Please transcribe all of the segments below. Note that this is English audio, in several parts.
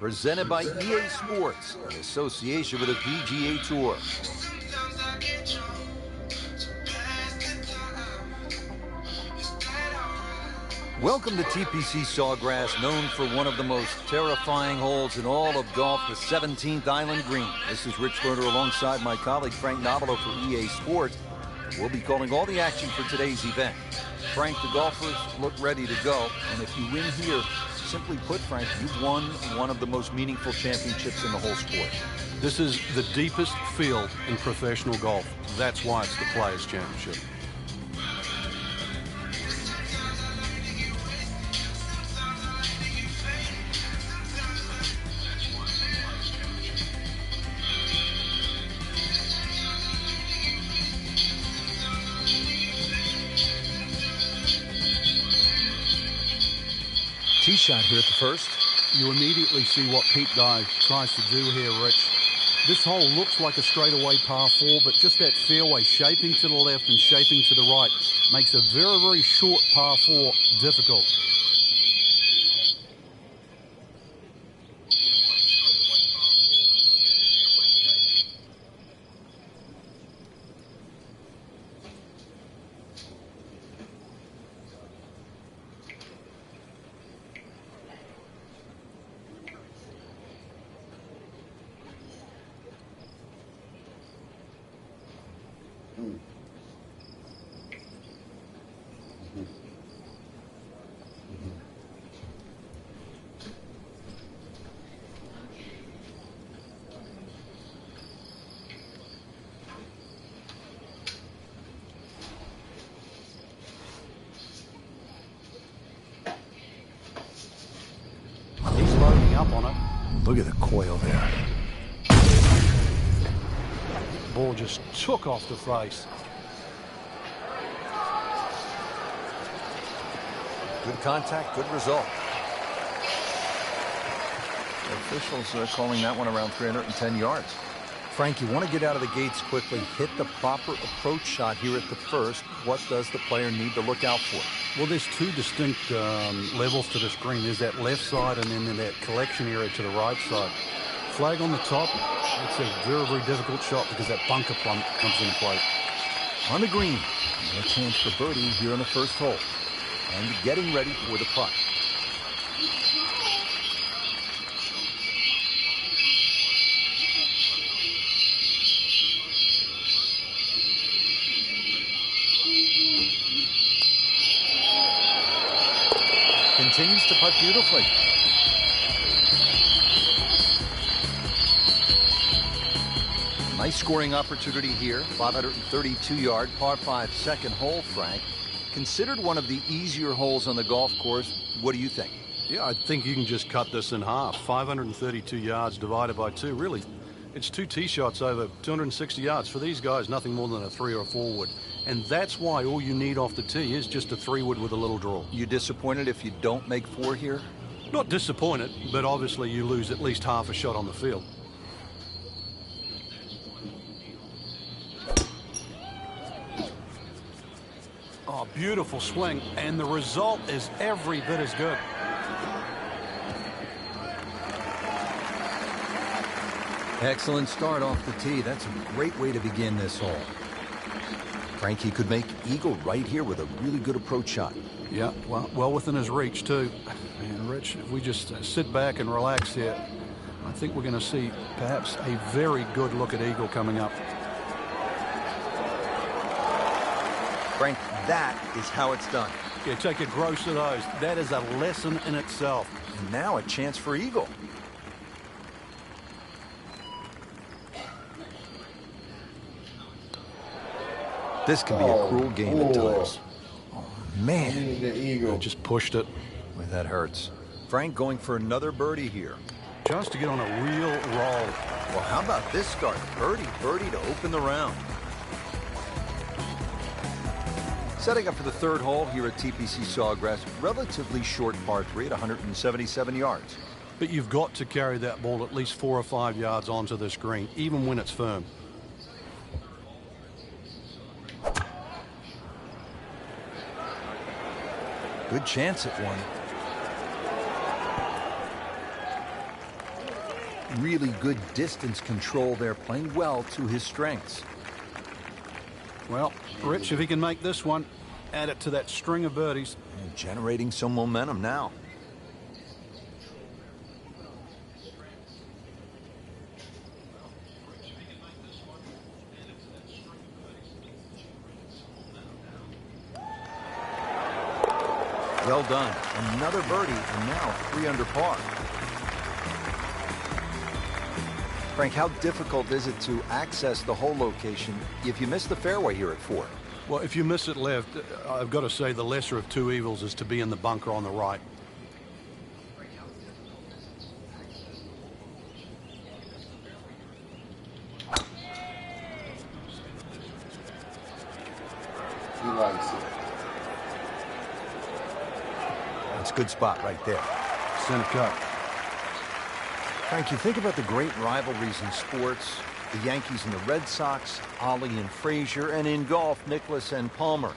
presented by EA Sports in association with the PGA Tour. Welcome to TPC Sawgrass, known for one of the most terrifying holes in all of golf, the 17th Island Green. This is Rich Lerner alongside my colleague Frank Nobilo for EA Sports. We'll be calling all the action for today's event. Frank, the golfers look ready to go, and if you win here, simply put, Frank, you've won one of the most meaningful championships in the whole sport. This is the deepest field in professional golf. That's why it's the Players' Championship. Tee shot here at the first. You immediately see what Pete Dye tries to do here, Rich. This hole looks like a straightaway par 4, but just that fairway shaping to the left and shaping to the right makes a very, very short par 4 difficult. Up on it. Look at the coil there. Ball just took off the face. Good contact, good result. The officials are calling that one around 310 yards. Frank, you want to get out of the gates quickly, hit the proper approach shot here at the first. What does the player need to look out for? Well, there's two distinct levels to this green. There's that left side and then that collection area to the right side. Flag on the top, it's a very, very difficult shot because that bunker plump comes into play. On the green, no chance for birdie here on the first hole. And getting ready for the putt. Continues to putt beautifully. Nice scoring opportunity here. 532-yard par 5 second hole, Frank. Considered one of the easier holes on the golf course. What do you think? Yeah, I think you can just cut this in half. 532 yards divided by 2. Really, it's 2 tee shots over 260 yards. For these guys, nothing more than a 3 or a 4 wood. And that's why all you need off the tee is just a 3 wood with a little draw. You disappointed if you don't make 4 here? Not disappointed, but obviously you lose at least half a shot on the field. Oh, beautiful swing, and the result is every bit as good. Excellent start off the tee. That's a great way to begin this hole. Frankie could make eagle right here with a really good approach shot. Yeah, well within his reach, too. And, Rich, if we just sit back and relax here, I think we're going to see perhaps a very good look at eagle coming up. Frank, that is how it's done. Yeah, take a gross of those. That is a lesson in itself. And now a chance for eagle. This can be a cruel game at times. Oh, man. The eagle. I just pushed it. Boy, that hurts. Frank going for another birdie here. Just to get on a real roll. Well, how about this start? Birdie to open the round. Setting up for the third hole here at TPC Sawgrass. Relatively short par 3 at 177 yards. But you've got to carry that ball at least 4 or 5 yards onto this green, even when it's firm. Good chance at one. really good distance control there, playing well to his strengths. Well, Rich, if he can make this one, add it to that string of birdies. And generating some momentum now. Well done. Another birdie, and now 3 under par. Frank, how difficult is it to access the hole location if you miss the fairway here at 4? Well, if you miss it left, I've got to say the lesser of two evils is to be in the bunker on the right. He likes it. That's a good spot right there. Center cut. Frank, you think about the great rivalries in sports, the Yankees and the Red Sox, Ali and Frazier, and in golf, Nicklaus and Palmer.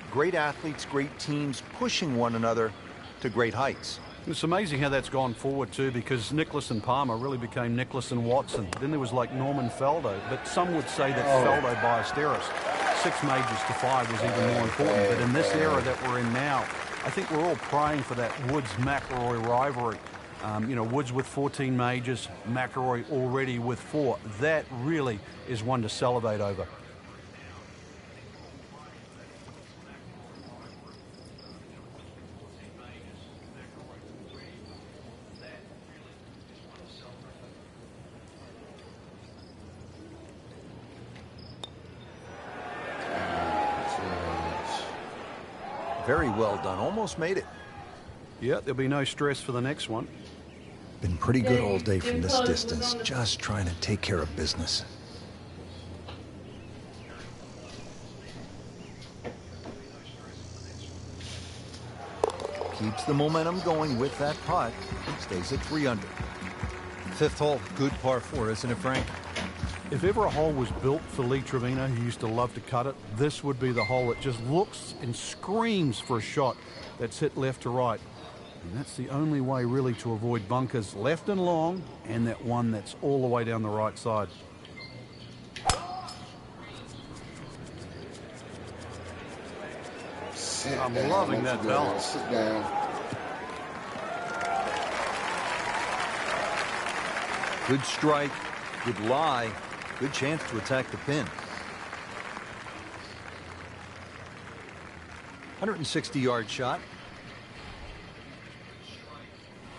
Great athletes, great teams pushing one another to great heights. It's amazing how that's gone forward too, because Nicklaus and Palmer really became Nicklaus and Watson. Then there was like Norman Faldo, but some would say that Faldo Ballesteros, 6 majors to 5 was even more important. But in this era that we're in now, I think we're all praying for that Woods-McIlroy rivalry. You know, Woods with 14 majors, McIlroy already with 4. That really is one to salivate over. Very well done. Almost made it. Yeah, there'll be no stress for the next one. Been pretty good all day from this distance. Just trying to take care of business. Keeps the momentum going with that putt. Stays at 3 under. 5th hole, good par 4, isn't it, Frank? If ever a hole was built for Lee Trevino, who used to love to cut it, this would be the hole that just looks and screams for a shot that's hit left to right. And that's the only way really to avoid bunkers left and long, and that one that's all the way down the right side. I'm loving that balance. Sit down. Good strike, good lie, good chance to attack the pin. 160-yard shot.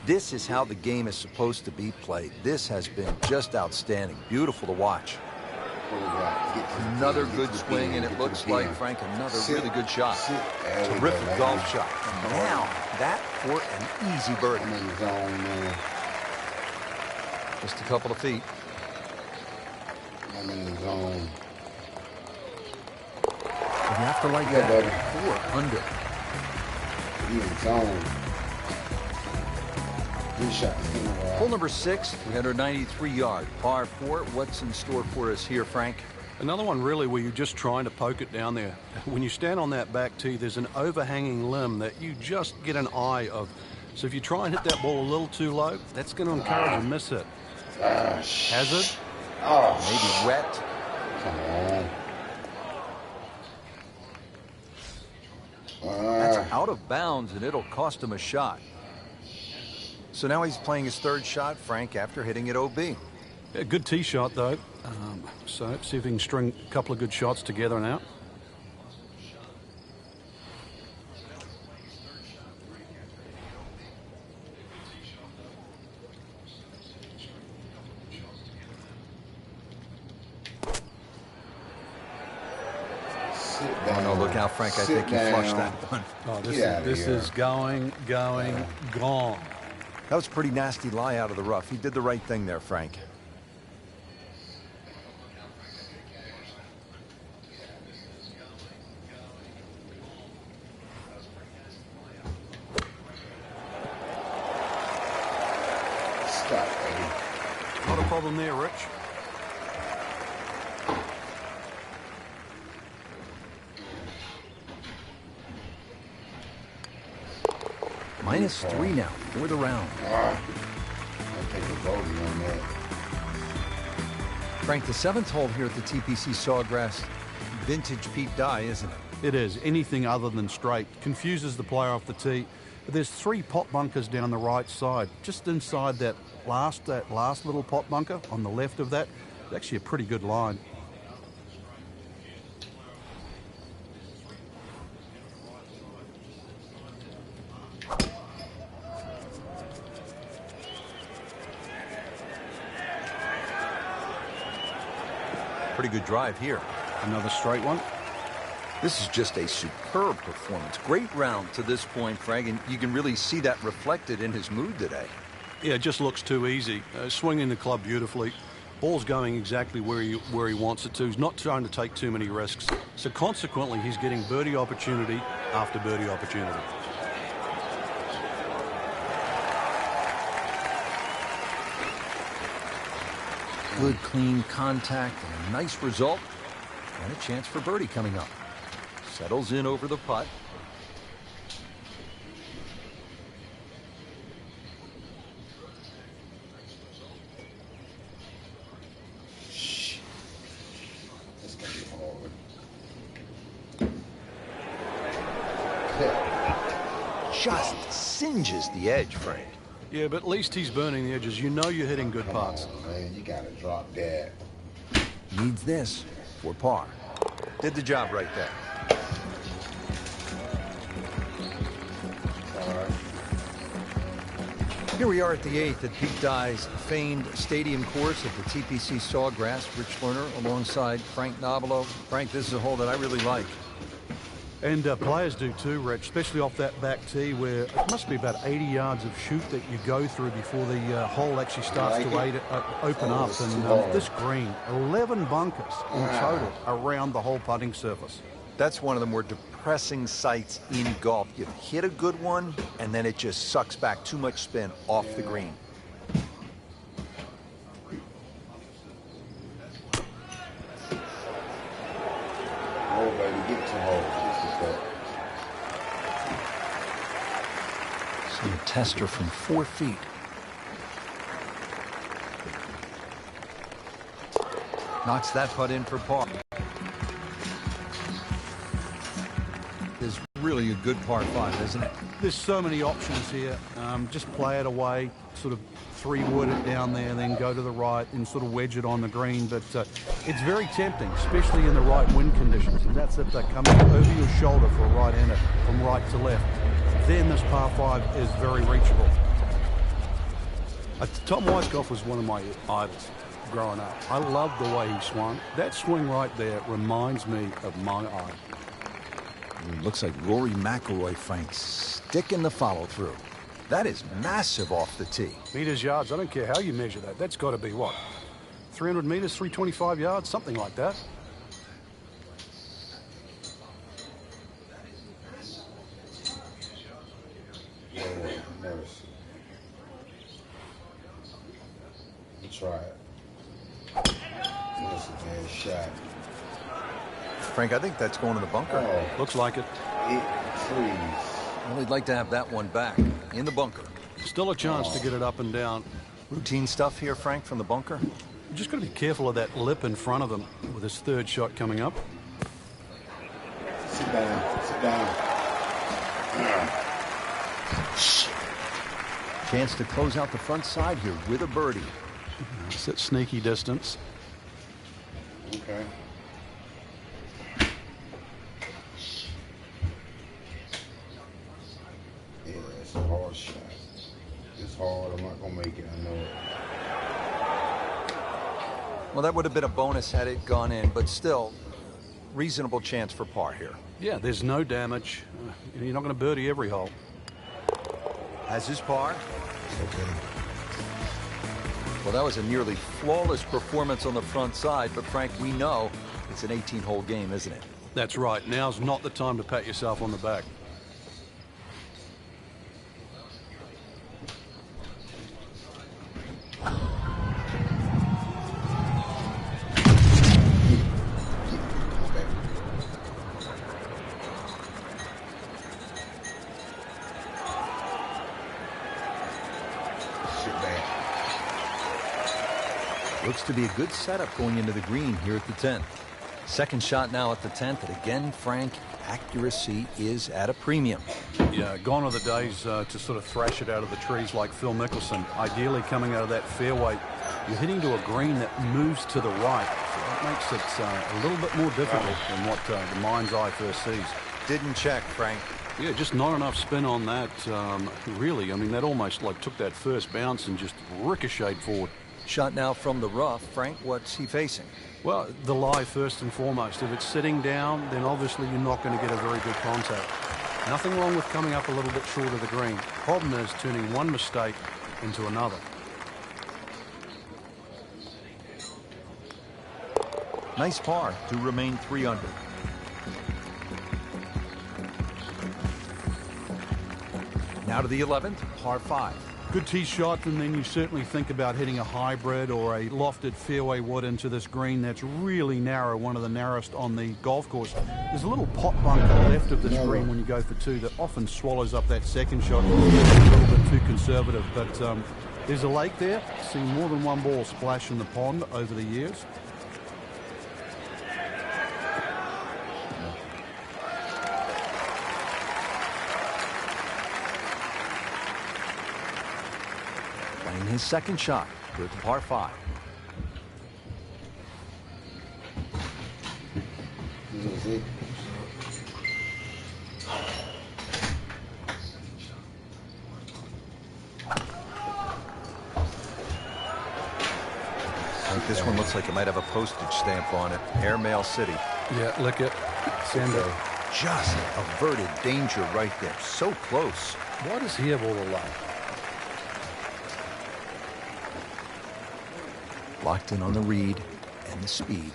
This is how the game is supposed to be played. This has been just outstanding. Beautiful to watch. Another good swing, and it looks like, Frank, another really good shot. Terrific golf shot. And now, that for an easy birdie. I'm in the zone, man. Just a couple of feet. I'm in the zone. And you have to like Yeah, that. 4 under. You in the zone. Good shot. Hole number 6, 393-yard, par 4. What's in store for us here, Frank? Another one really where you're just trying to poke it down there. When you stand on that back tee, there's an overhanging limb that you just get an eye of. So if you try and hit that ball a little too low, that's going to encourage a miss hit. Hazard? Maybe wet. Come on. That's out of bounds, and it'll cost him a shot. So now he's playing his 3rd shot, Frank, after hitting it OB. Yeah, good tee shot, though. So see if he can string a couple of good shots together now. Oh, no, look out, Frank. I think you flushed that one. Oh, this is going, gone. That was a pretty nasty lie out of the rough. He did the right thing there, Frank. Stop, baby. Not a problem there, Rich. -3 now for the round. take a bogey on that. Frank, the 7th hole here at the TPC Sawgrass, vintage Pete Dye, isn't it? It is. Anything other than straight confuses the player off the tee. But there's 3 pot bunkers down the right side. Just inside that last little pot bunker on the left of that, it's actually a pretty good line. Pretty good drive here. Another straight one. This is just a superb performance. Great round to this point, Frank, and you can really see that reflected in his mood today. Yeah, it just looks too easy. Swinging the club beautifully. Ball's going exactly where he wants it to. He's not trying to take too many risks. So consequently, he's getting birdie opportunity after birdie opportunity. Good, clean contact, and a nice result, and a chance for birdie coming up. Settles in over the putt. That's gonna be hard. Just singes the edge, Frank. Yeah, but at least he's burning the edges. You know you're hitting good putts. Oh, man, you gotta drop that. Needs this for par. Did the job right there. All right. Here we are at the 8th at Pete Dye's famed stadium course at the TPC Sawgrass. Rich Lerner alongside Frank Nobilo. Frank, this is a hole that I really like. And players do too, Rich, especially off that back tee where it must be about 80 yards of shoot that you go through before the hole actually starts to open up. And this green, 11 bunkers in total around the whole putting surface. That's one of the more depressing sights in golf. You hit a good one, and then it just sucks back too much spin off the green. Oh, baby, get to hole. See a tester from 4 feet. Knocks that putt in for par. Is really a good par 5, isn't it? There's so many options here. Just play it away, sort of 3-wood it down there, then go to the right and sort of wedge it on the green. But it's very tempting, especially in the right wind conditions. And that's if they're coming over your shoulder for a right-hander from right to left. Then this par 5 is very reachable. Tom Weiskopf was one of my idols growing up. I loved the way he swung. That swing right there reminds me of my idol. It looks like Rory McIlroy, Frank, sticking the follow-through. That is massive off the tee. Meters, yards, I don't care how you measure that. That's got to be what? 300 meters, 325 yards, something like that. Never see. Let's try it. That's a bad shot. Frank, I think that's going to the bunker. Oh, Looks like it. please. Well, he'd like to have that one back in the bunker. Still a chance to get it up and down. Routine stuff here, Frank, from the bunker. You just got to be careful of that lip in front of them with his 3rd shot coming up. Sit down. Sit down. Chance to close out the front side here with a birdie. It's at sneaky distance. Okay. Yeah, it's a hard shot. It's hard. I'm not going to make it. I know it. Well, that would have been a bonus had it gone in, but still, reasonable chance for par here. Yeah, there's no damage. You're not going to birdie every hole. Has his par. Okay. Well, that was a nearly flawless performance on the front side, but Frank, we know it's an 18-hole game, isn't it? That's right. Now's not the time to pat yourself on the back. Sit back. Looks to be a good setup going into the green here at the 10th. Second shot now at the 10th, and again, Frank, accuracy is at a premium. Yeah, gone are the days to sort of thrash it out of the trees like Phil Mickelson. Ideally, coming out of that fairway, you're hitting to a green that moves to the right. So that makes it a little bit more difficult than what the mind's eye first sees. Didn't check, Frank. Yeah, just not enough spin on that, really. I mean, that almost like took that first bounce and just ricocheted forward. Shot now from the rough. Frank, what's he facing? Well, the lie first and foremost. If it's sitting down, then obviously you're not going to get a very good contact. Nothing wrong with coming up a little bit short of the green. Problem is turning one mistake into another. Nice par to remain 3 under. Now to the 11th, par 5. Good tee shot, and then you certainly think about hitting a hybrid or a lofted fairway wood into this green that's really narrow, one of the narrowest on the golf course. There's a little pot bunker left of this green when you go for 2 that often swallows up that second shot. It's a little bit too conservative, but there's a lake there. Seen more than one ball splash in the pond over the years. Playing his second shot here at the par 5. This one looks like it might have a postage stamp on it. Airmail City. Yeah, lick it. Send it. Just averted danger right there. So close. Why does he have all the luck? Locked in on the read and the speed.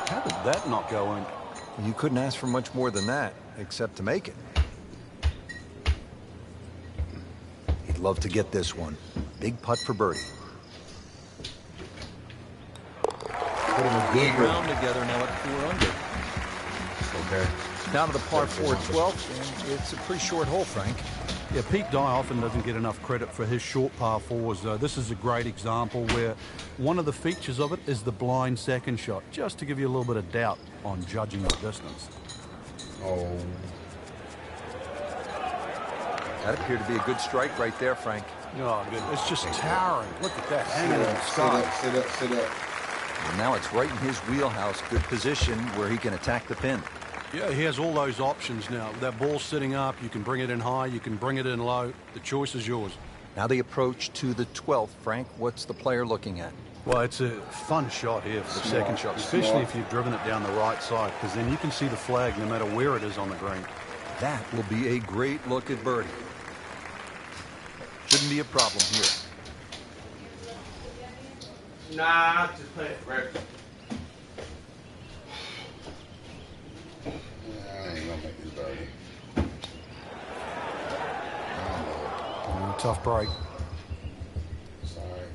How did that not go in? You couldn't ask for much more than that, except to make it. He'd love to get this one. Big putt for birdie. Put him a good round together now at 4 under. Okay. Now to the par 4 12th, and it's a pretty short hole, Frank. Yeah, Pete Dye often doesn't get enough credit for his short par 4s. This is a great example where one of the features of it is the blind second shot, just to give you a little bit of doubt on judging the distance. Oh. That appeared to be a good strike right there, Frank. Oh, good. It's just towering. Look at that, hanging in the Sit sky. up, sit up, sit up. And now it's right in his wheelhouse. Good position where he can attack the pin. Yeah, he has all those options now. That ball's sitting up. You can bring it in high. You can bring it in low. The choice is yours. Now the approach to the 12th, Frank. What's the player looking at? Well, it's a fun shot here for the second shot, especially if you've driven it down the right side, because then you can see the flag no matter where it is on the green. That will be a great look at birdie. Shouldn't be a problem here. Nah, just play it right. I ain't gonna make this birdie. Tough break. Sorry.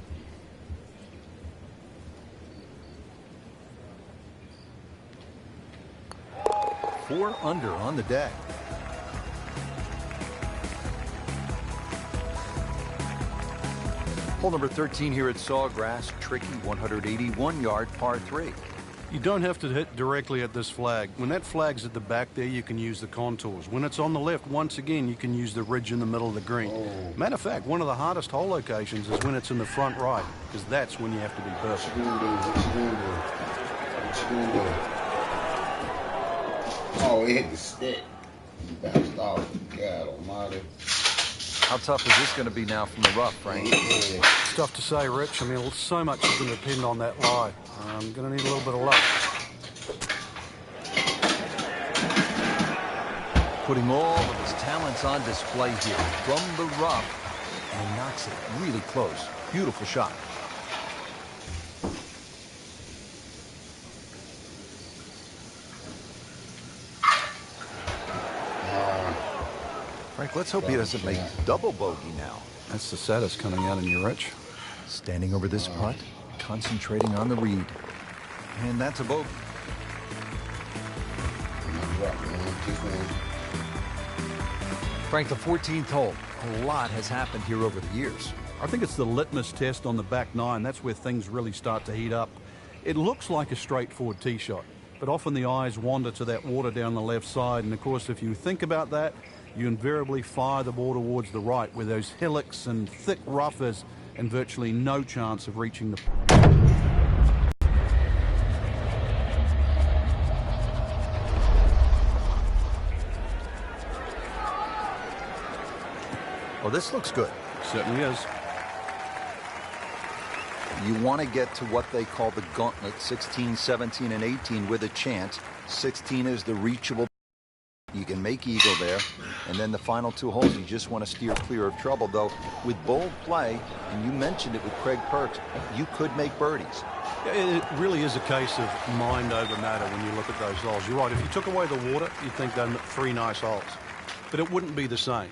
Four under on the day. Hole number 13 here at Sawgrass. Tricky 181-yard par 3. You don't have to hit directly at this flag. When that flag's at the back there, you can use the contours. When it's on the left, once again, you can use the ridge in the middle of the green. Matter of fact, one of the hardest hole locations is when it's in the front right, because that's when you have to be perfect. What you gonna do? What you gonna do? What you gonna do? Oh, it hit the stick. You bounced off. God almighty. How tough is this going to be now from the rough, Frank? It's tough to say, Rich. I mean, so much is going to depend on that lie. I'm going to need a little bit of luck. Putting all of his talents on display here from the rough, and knocks it really close. Beautiful shot. Frank, let's hope he doesn't make double bogey now. That's the saddest coming out in you, Rich. Standing over this putt, concentrating on the read. And that's a bogey. Frank, the 14th hole. A lot has happened here over the years. I think it's the litmus test on the back nine. That's where things really start to heat up. It looks like a straightforward tee shot, but often the eyes wander to that water down the left side. And of course, if you think about that, you invariably fire the ball towards the right, where those hillocks and thick rough is, and virtually no chance of reaching the... Well, this looks good. Certainly is. You want to get to what they call the gauntlet, 16, 17, and 18 with a chance. 16 is the reachable. You can make eagle there. And then the final two holes, you just want to steer clear of trouble. Though, with bold play, and you mentioned it with Craig Perks, you could make birdies. It really is a case of mind over matter when you look at those holes. You're right. If you took away the water, you'd think they're 3 nice holes. But it wouldn't be the same.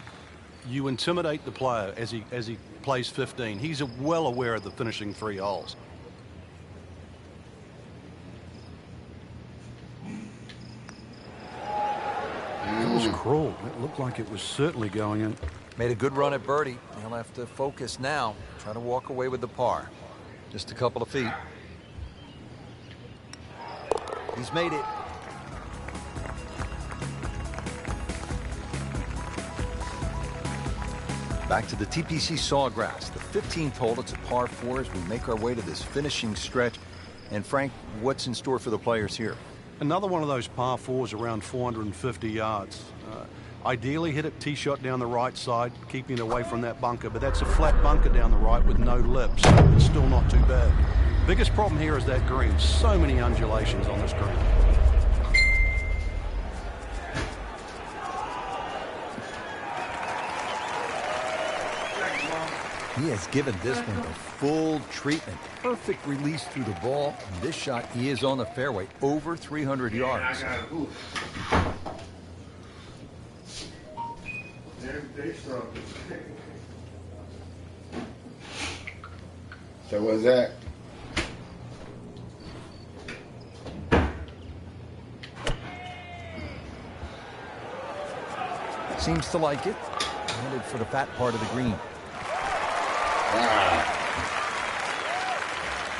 You intimidate the player as he plays 15. He's well aware of the finishing 3 holes. It was cruel. It looked like it was certainly going in. Made a good run at birdie. He'll have to focus now. Try to walk away with the par. Just a couple of feet. He's made it. Back to the TPC Sawgrass, the 15th hole. It's a par 4 as we make our way to this finishing stretch. And Frank, what's in store for the players here? Another one of those par 4s around 450 yards. Ideally hit it tee shot down the right side, keeping it away from that bunker, but that's a flat bunker down the right with no lip, so it's still not too bad. Biggest problem here is that green. So many undulations on this green. He has given this one the full treatment. Perfect release through the ball. And this shot, he is on the fairway, over 300 yards. So what's that? Seems to like it. Headed for the fat part of the green.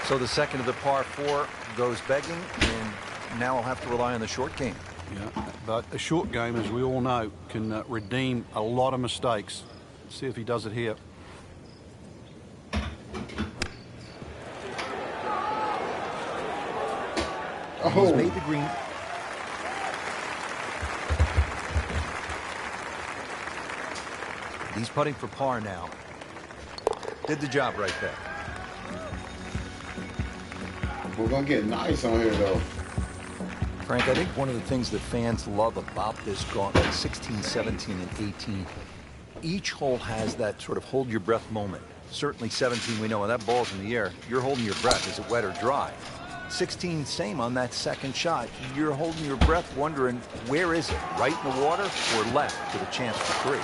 So the second of the par 4 goes begging, and now I'll have to rely on the short game. Yeah, but a short game, as we all know, can redeem a lot of mistakes. Let's see if he does it here. He's made the green. He's putting for par now. Did the job right there. We're going to get nice on here, though. Frank, I think one of the things that fans love about this gauntlet, 16, 17, and 18, each hole has that sort of hold your breath moment. Certainly 17, we know when that ball's in the air, you're holding your breath. Is it wet or dry? 16, same on that second shot. You're holding your breath wondering, where is it? Right in the water or left with a chance for 3?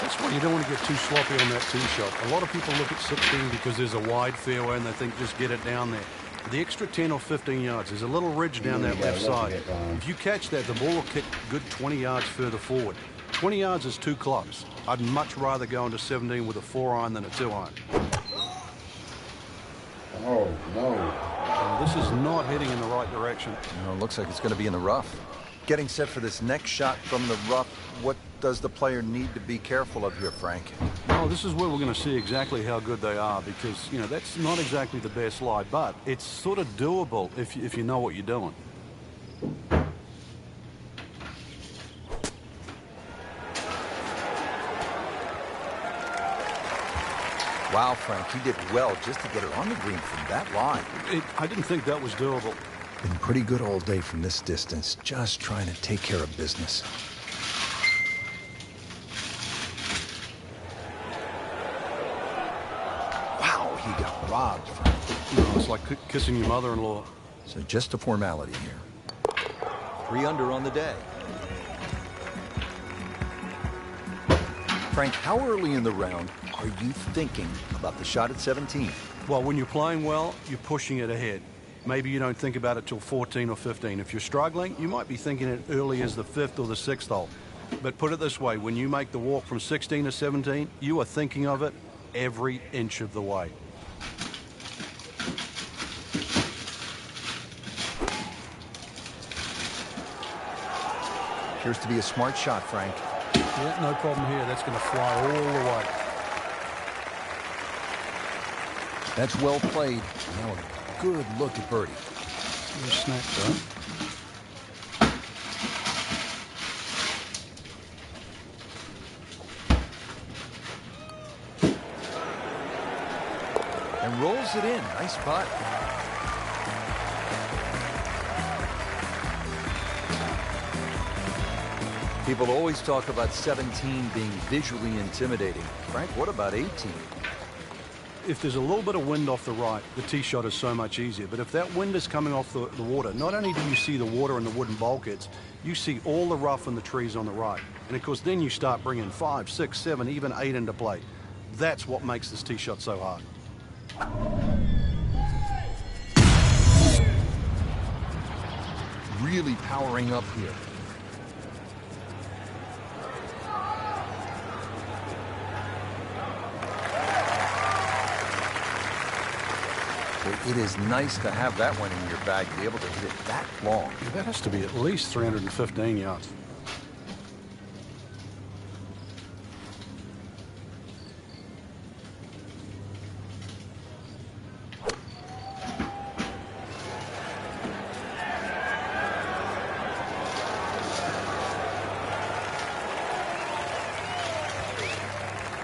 That's why you don't want to get too sloppy on that tee shot. A lot of people look at 16 because there's a wide fairway and they think just get it down there. The extra 10 or 15 yards, there's a little ridge down that left side. If you catch that, the ball will kick good 20 yards further forward. 20 yards is 2 clubs. I'd much rather go into 17 with a 4-iron than a 2-iron. Oh, no. This is not heading in the right direction. No, it looks like it's going to be in the rough. Getting set for this next shot from the rough, what does the player need to be careful of here, Frank? Well, this is where we're going to see exactly how good they are because, you know, that's not exactly the best lie, but it's sort of doable if you know what you're doing. Wow, Frank, he did well just to get it on the green from that line. I didn't think that was doable. Been pretty good all day from this distance, just trying to take care of business. Wow, he got robbed, Frank. You know, it's like kissing your mother-in-law. So just a formality here. 3 under on the day. Frank, how early in the round are you thinking about the shot at 17? Well, when you're playing well, you're pushing it ahead. Maybe you don't think about it till 14 or 15. If you're struggling, you might be thinking it early as the 5th or the 6th hole. But put it this way, when you make the walk from 16 to 17, you are thinking of it every inch of the way. Appears to be a smart shot, Frank. Yeah, no problem here. That's going to fly all the way. That's well played. Now a good look at birdie. Little snap, though. And rolls it in. Nice putt. People always talk about 17 being visually intimidating. Frank, what about 18? If there's a little bit of wind off the right, the tee shot is so much easier. But if that wind is coming off the water, not only do you see the water and the wooden bulkheads, you see all the rough and the trees on the right. And of course, then you start bringing 5, 6, 7, even 8 into play. That's what makes this tee shot so hard. Really powering up here. It is nice to have that one in your bag, to be able to hit it that long. That has to be at least 315 yards.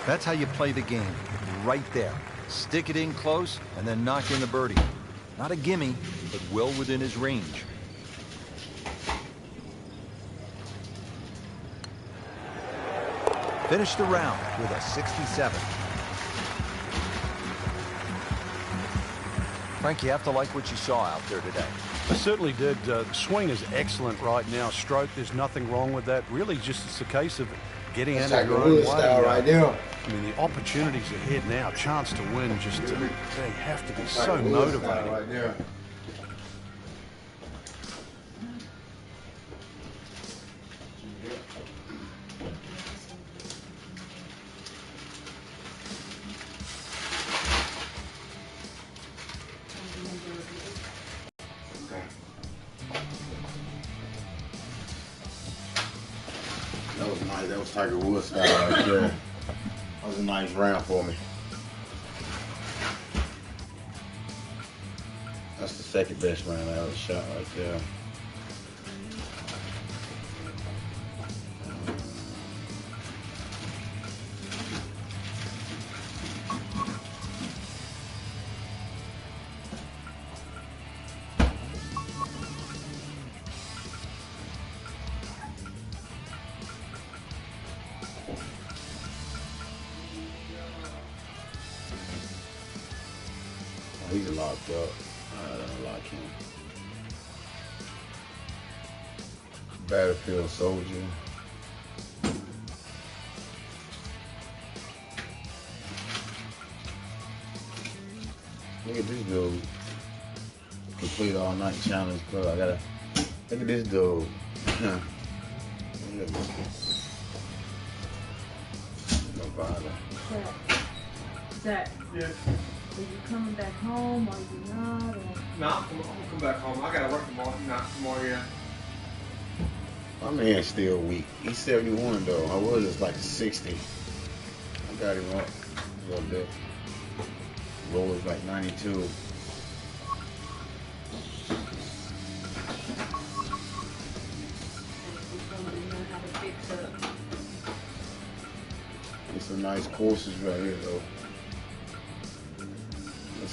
That's how you play the game, right there. Stick it in close, and then knock in the birdie. Not a gimme, but well within his range. Finished the round with a 67. Frank, you have to like what you saw out there today. I certainly did. Swing is excellent right now. Stroke, there's nothing wrong with that. Really, just it's a case of getting out of your own way. Style right there. I mean, the opportunities ahead now, chance to win, just they have to be so motivating. Right there. That was nice. That was Tiger Woods style right there. That was a nice round for me. That's the second best round I ever shot right there. He's locked up. I don't like him. Battlefield Soldier. Look at this dude. Complete all night challenge club. I gotta look at this dude. No bother. Zach. Yeah. Are you coming back home or you not? Or? No, I'm gonna come back home. I gotta work tomorrow. Not tomorrow, yeah. My man's still weak. He's 71 though. I was just like 60. I got him up a little bit. Roller's like 92. There's some nice courses right here though.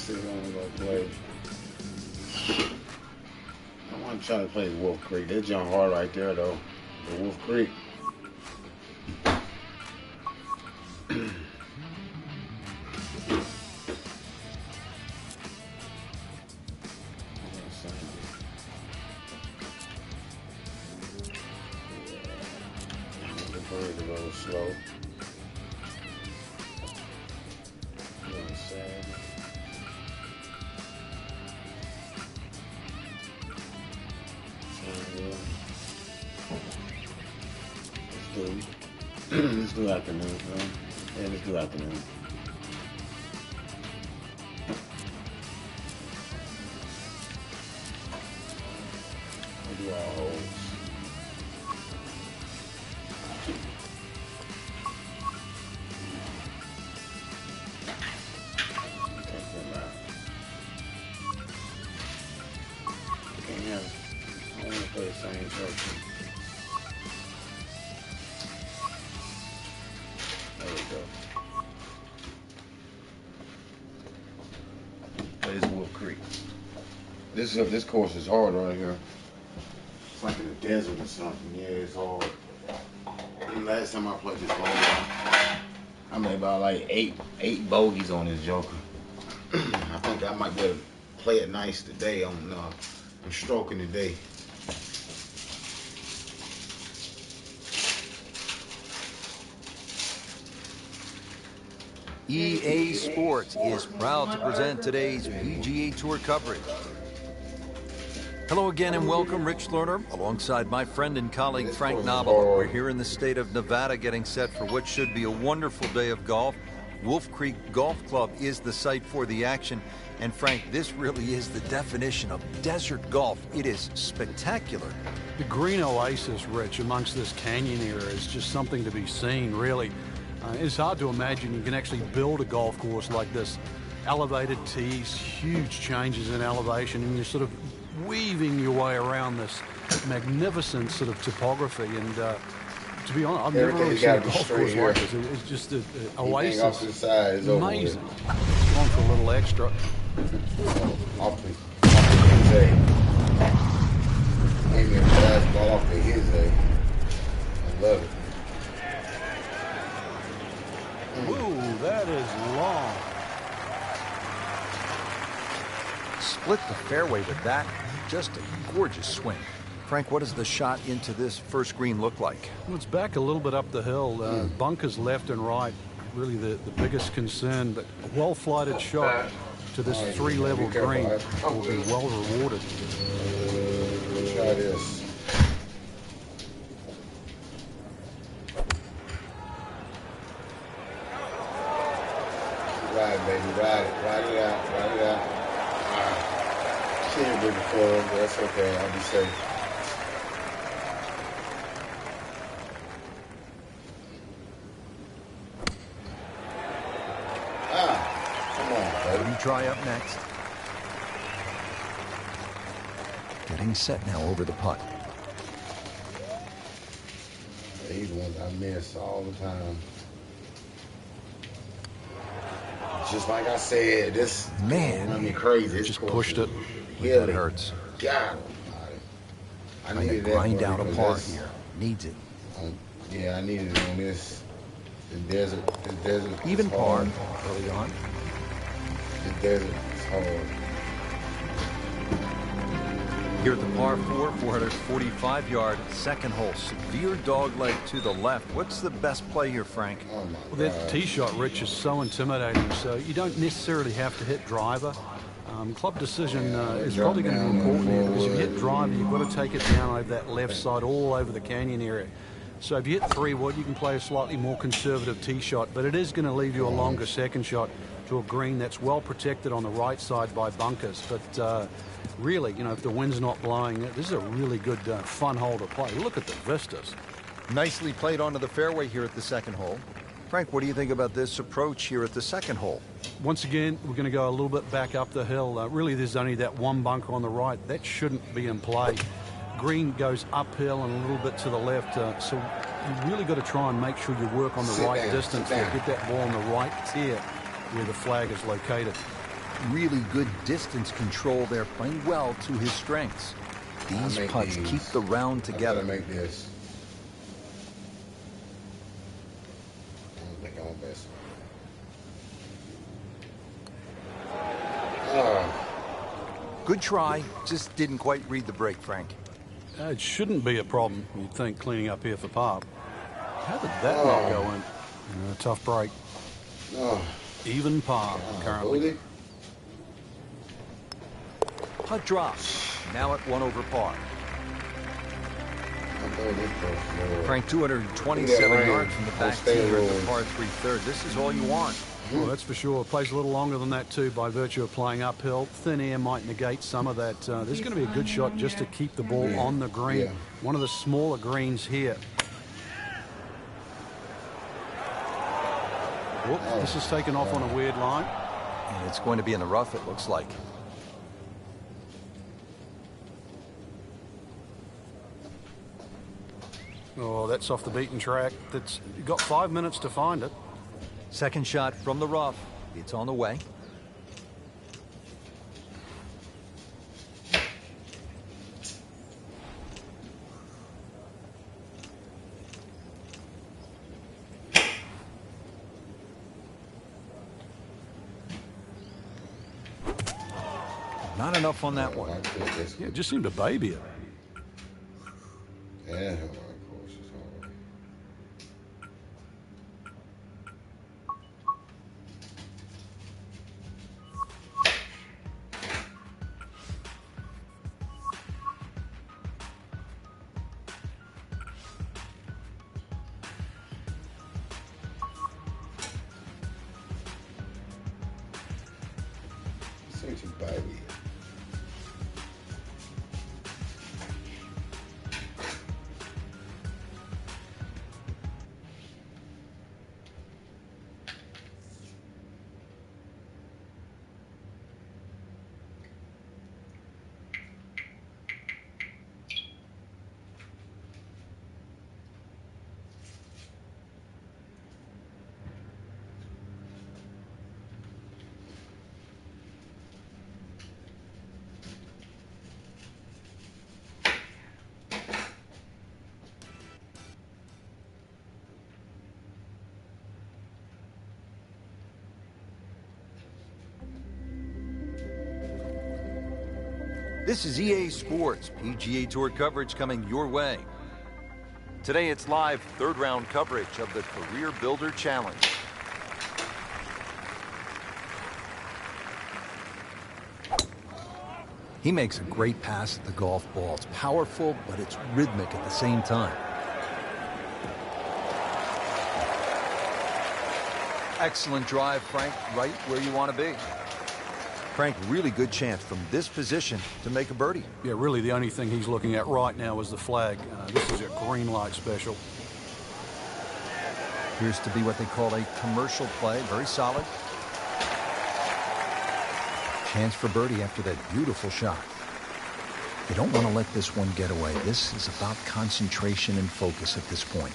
sit on and go play. I want to try to play Wolf Creek. That jump hard right there, though. The Wolf Creek. A little slow. A little sad. Let's do afternoon, man. Yeah, let's do afternoon. We'll do all holes. I want to play the same structure. There we go. There's Wolf Creek. This course is hard right here. It's like in the desert or something. Yeah, it's hard. Last time I played this hole, I made about like eight bogeys on this joker. I think I might be able to play it nice today on I'm stroking today. EA Sports is proud to present today's PGA Tour coverage. Hello again and welcome, Rich Lerner, alongside my friend and colleague Frank Nobilo. We're here in the state of Nevada getting set for what should be a wonderful day of golf. Wolf Creek Golf Club is the site for the action. And Frank, this really is the definition of desert golf. It is spectacular. The green oasis, Rich, amongst this canyon area is just something to be seen, really. It's hard to imagine you can actually build a golf course like this. Elevated tees, huge changes in elevation, and you're sort of weaving your way around this magnificent sort of topography. And to be honest, I've never really seen a golf course like this. It's just an oasis. Off to the side is amazing. Going for a little extra. Off the his A. Gave me a fastball off the his A. I love it. Ooh, that is long. Split the fairway with that. Just a gorgeous swing. Frank, what does the shot into this first green look like? Well, it's back a little bit up the hill. Bunkers left and right. Really the biggest concern, but a well-flighted shot to this three-level green will be well rewarded. Try this. Ride, baby, ride it out, ride it out. All right. She didn't bring the club, but that's okay. I'll be safe. Come on, baby. You try up next. Getting set now over the putt. These ones I miss all the time. Just like I said, this run me crazy. Just pushed it. That hurts. God, I needed that grind out a par here. Needs it. Yeah, I needed it on this. The desert. Even par early on. The desert is hard. Here at the par 4, 445-yard second hole. Severe dog leg to the left. What's the best play here, Frank? Oh my Well, that tee shot, Rich, is so intimidating. So you don't necessarily have to hit driver. Club decision is probably going to be important here because if you hit driver, you've got to take it down over that left side, all over the canyon area. So if you hit 3-wood, you can play a slightly more conservative tee shot, but it is going to leave you a longer second shot to a green that's well protected on the right side by bunkers. But really, you know, if the wind's not blowing, this is a really good, fun hole to play. Look at the vistas. Nicely played onto the fairway here at the second hole. Frank, what do you think about this approach here at the second hole? Once again, we're going to go a little bit back up the hill. Really, there's only that one bunker on the right. That shouldn't be in play. Green goes uphill and a little bit to the left. So you really got to try and make sure you work on the right distance to get that ball on the right tier where the flag is located. Really good distance control there, playing well to his strengths. These putts keep the round together. I gotta make this. I don't think I'm best. Good try, just didn't quite read the break, Frank. It shouldn't be a problem, you'd think, cleaning up here for par. How did that not go in? Tough break. Even par currently. Putt drop. Now at 1 over par. Frank, 227 yards from the back tee here at the par 3 third. This is all you want. Well, that's for sure. Plays a little longer than that, too, by virtue of playing uphill. Thin air might negate some of that. This is going to be a good shot just to keep the ball on the green. One of the smaller greens here. Whoops, this is taken off on a weird line. And it's going to be in the rough, it looks like. Oh, that's off the beaten track. You've got 5 minutes to find it. Second shot from the rough. It's on the way. Not enough on that one. Yeah, it just seemed to baby it. Yeah, of course, it's all right. This ain't too baby. This is EA Sports, PGA Tour coverage coming your way. Today it's live third round coverage of the Career Builder Challenge. He makes a great pass at the golf ball. It's powerful, but it's rhythmic at the same time. Excellent drive, Frank, right where you want to be. Frank, really good chance from this position to make a birdie. Yeah, really the only thing he's looking at right now is the flag. This is a green light special. Appears to be what they call a commercial play. Very solid. Chance for birdie after that beautiful shot. You don't want to let this one get away. This is about concentration and focus at this point.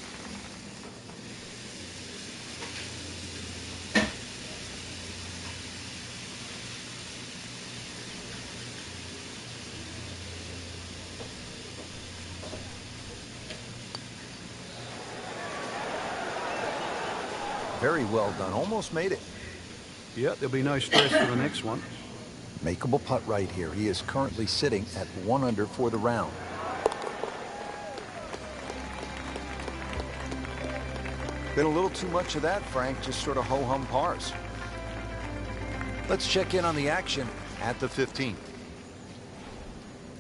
Very well done. Almost made it. Yeah, there'll be no stress for the next one. Makeable putt right here. He is currently sitting at 1 under for the round. Been a little too much of that, Frank. Just sort of ho-hum pars. Let's check in on the action at the 15th.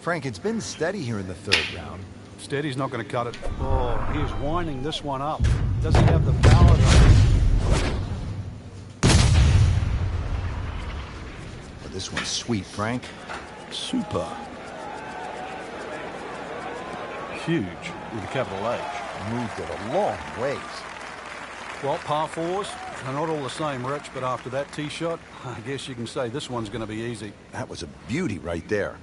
Frank, it's been steady here in the third round. Steady's not going to cut it. Oh, he's winding this one up. Does he have the power to... This one's sweet, Frank. Super. Huge with a capital H. Moved it a long ways. Well, par fours are not all the same, Rich, but after that tee shot, I guess you can say this one's going to be easy. That was a beauty right there.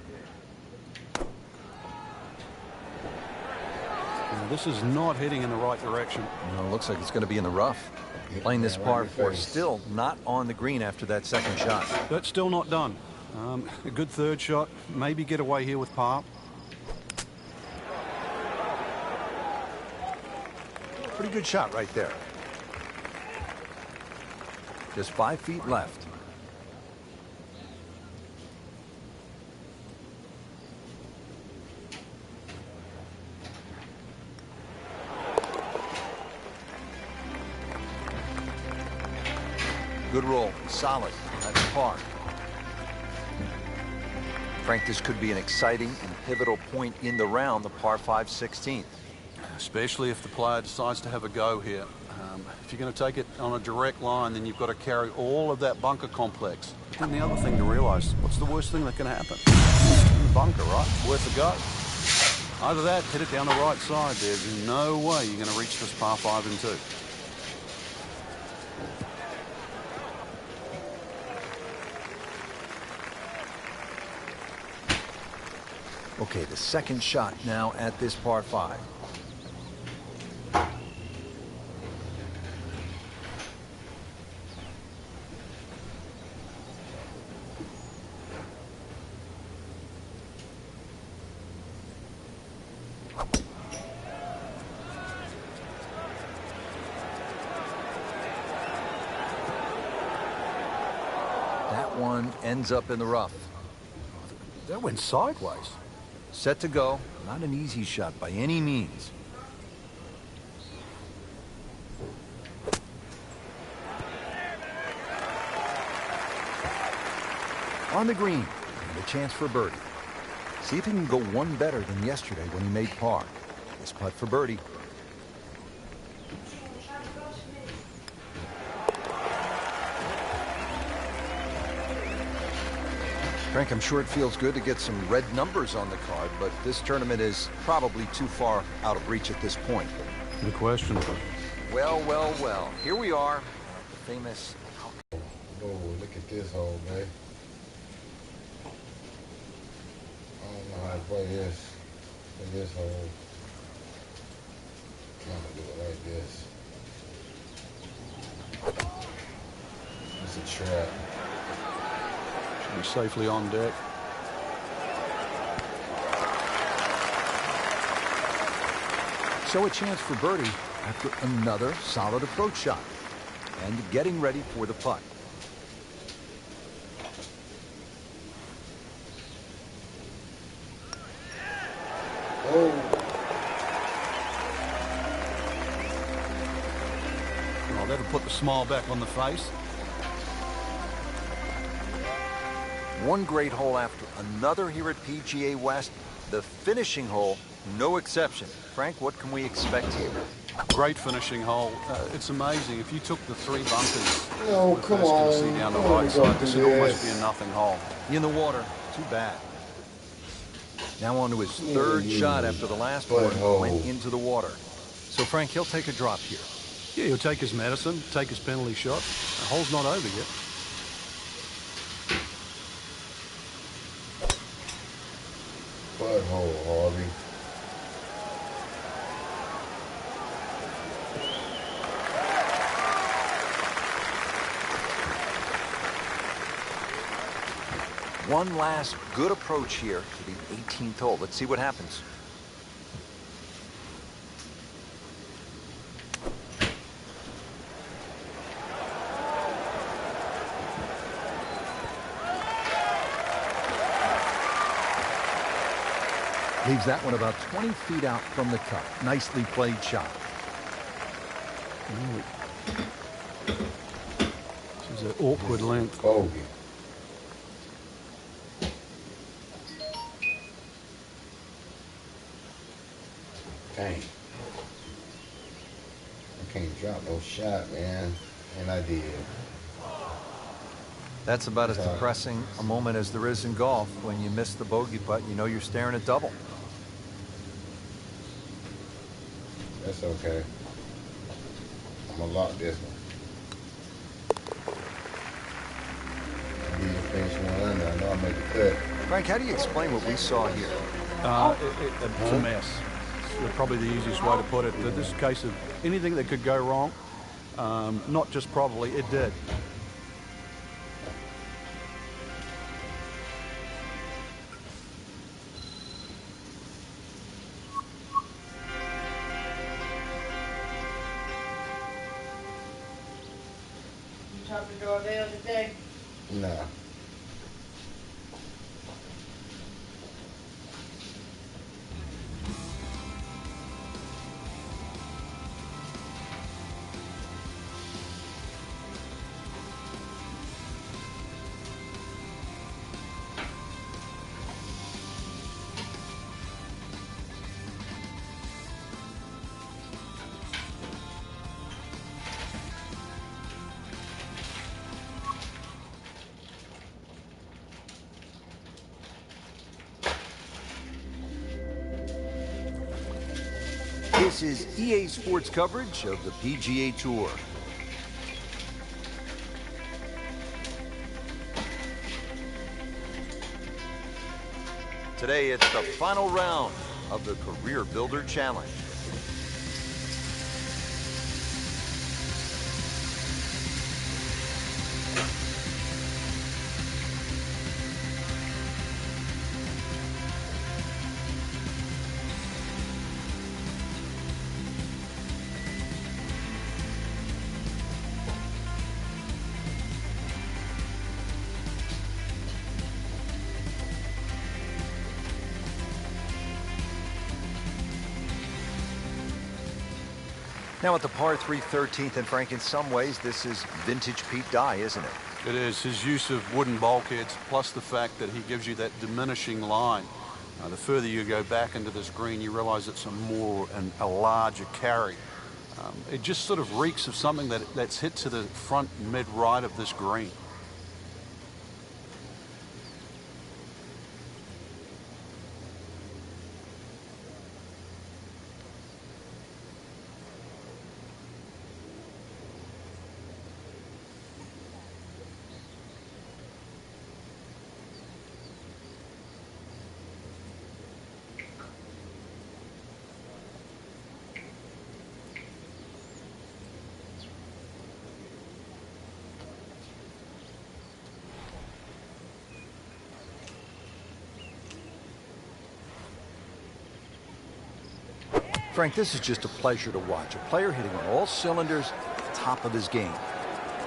Now, this is not heading in the right direction. No, it looks like it's going to be in the rough. Playing this par four, still not on the green after that second shot. That's still not done. A good third shot. Maybe get away here with par. Pretty good shot right there. Just 5 feet left. Good roll, solid. That's par. Frank, this could be an exciting and pivotal point in the round, the par 5 16th. Especially if the player decides to have a go here. If you're going to take it on a direct line, then you've got to carry all of that bunker complex. But then the other thing to realize, what's the worst thing that can happen? In the bunker, right? Worth a go. Either that, hit it down the right side. There's no way you're going to reach this par 5 and 2. Okay, the second shot now at this par 5. That one ends up in the rough. That went sideways. Set to go. Not an easy shot by any means. On the green, and a chance for birdie. See if he can go one better than yesterday when he made par. This putt for birdie. Frank, I'm sure it feels good to get some red numbers on the card, but this tournament is probably too far out of reach at this point. Good question. Well, well, well. Here we are. The famous... Oh, look at this hole, man. I don't know how to play this. In this hole. I'm gonna do it like this. It's a trap. Should be safely on deck. So a chance for birdie after another solid approach shot. And getting ready for the putt. Oh. Oh, that'll put the smile back on the face. One great hole after another here at PGA West. The finishing hole, no exception. Frank, what can we expect here? Great finishing hole. It's amazing. If you took the 3 bunkers, No, with come this on. concede down the Come on, right we gotta side, this do would almost this. be a nothing hole. In the water, too bad. Now on to his third shot after the last one Butthole. went into the water. So Frank, he'll take a drop here. Yeah, he'll take his medicine, take his penalty shot. The hole's not over yet. Butthole, Harvey. One last good approach here to the 18th hole. Let's see what happens. Leaves that one about 20 feet out from the cup. Nicely played shot. This is an awkward length. Bogey. Dang. I can't drop no shot, man. And I did. That's about as depressing a moment as there is in golf. When you miss the bogey putt, you know you're staring at double. That's okay. I'm gonna lock this one. I need to finish one under. I know I'll make a cut. Frank, how do you explain what we saw here? It's a mess. It's probably the easiest way to put it. This is a case of anything that could go wrong. Not just probably, it did. You talked to Dorville today? Nah. This is EA Sports coverage of the PGA Tour. Today, it's the final round of the Career Builder Challenge. Now at the par 3 13th, and Frank, in some ways, this is vintage Pete Dye, isn't it? It is. His use of wooden bulkheads, plus the fact that he gives you that diminishing line. The further you go back into this green, you realize it's a larger carry. It just sort of reeks of something that's hit to the front mid-right of this green. Frank, this is just a pleasure to watch. A player hitting on all cylinders at the top of his game.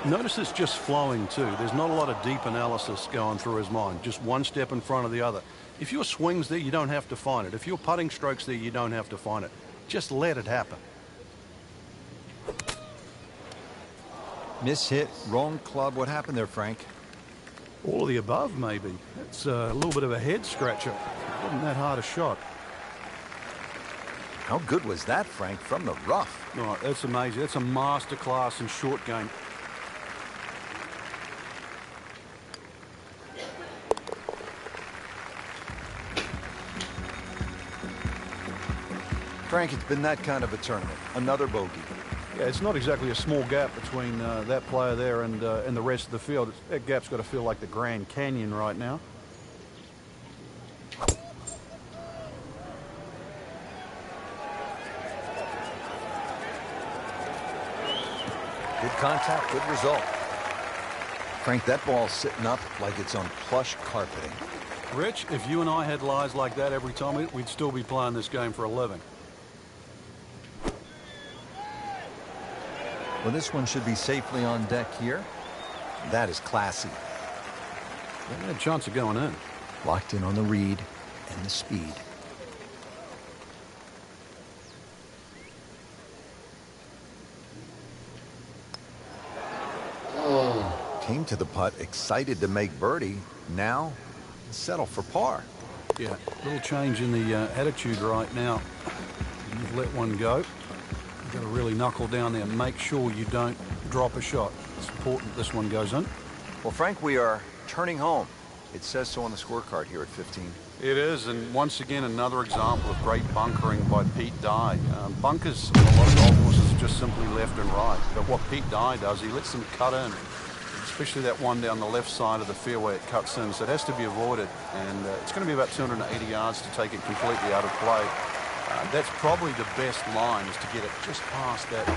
Notice it's just flowing too. There's not a lot of deep analysis going through his mind. Just one step in front of the other. If your swing's there, you don't have to find it. If your putting stroke's there, you don't have to find it. Just let it happen. Miss hit, wrong club. What happened there, Frank? All of the above, maybe. It's a little bit of a head scratcher. Wasn't that hard a shot. How good was that, Frank, from the rough? Oh, that's amazing. That's a master class in short game. Frank, it's been that kind of a tournament. Another bogey. Yeah, it's not exactly a small gap between that player there and the rest of the field. That gap's got to feel like the Grand Canyon right now. Good contact, good result. Frank, that ball's sitting up like it's on plush carpeting. Rich, if you and I had lies like that every time, we'd still be playing this game for a living. Well, this one should be safely on deck here. That is classy. They had a chance of going in. Locked in on the read and the speed. Came to the putt, excited to make birdie. Now, settle for par. Yeah, a little change in the attitude right now. You've let one go. You've got to really knuckle down there and make sure you don't drop a shot. It's important this one goes in. Well, Frank, we are turning home. It says so on the scorecard here at 15. It is, and once again, another example of great bunkering by Pete Dye. Bunkers on a lot of golf courses are just simply left and right. But what Pete Dye does, he lets them cut in. Especially that one down the left side of the fairway, it cuts in, so it has to be avoided. And it's going to be about 280 yards to take it completely out of play. That's probably the best line, is to get it just past that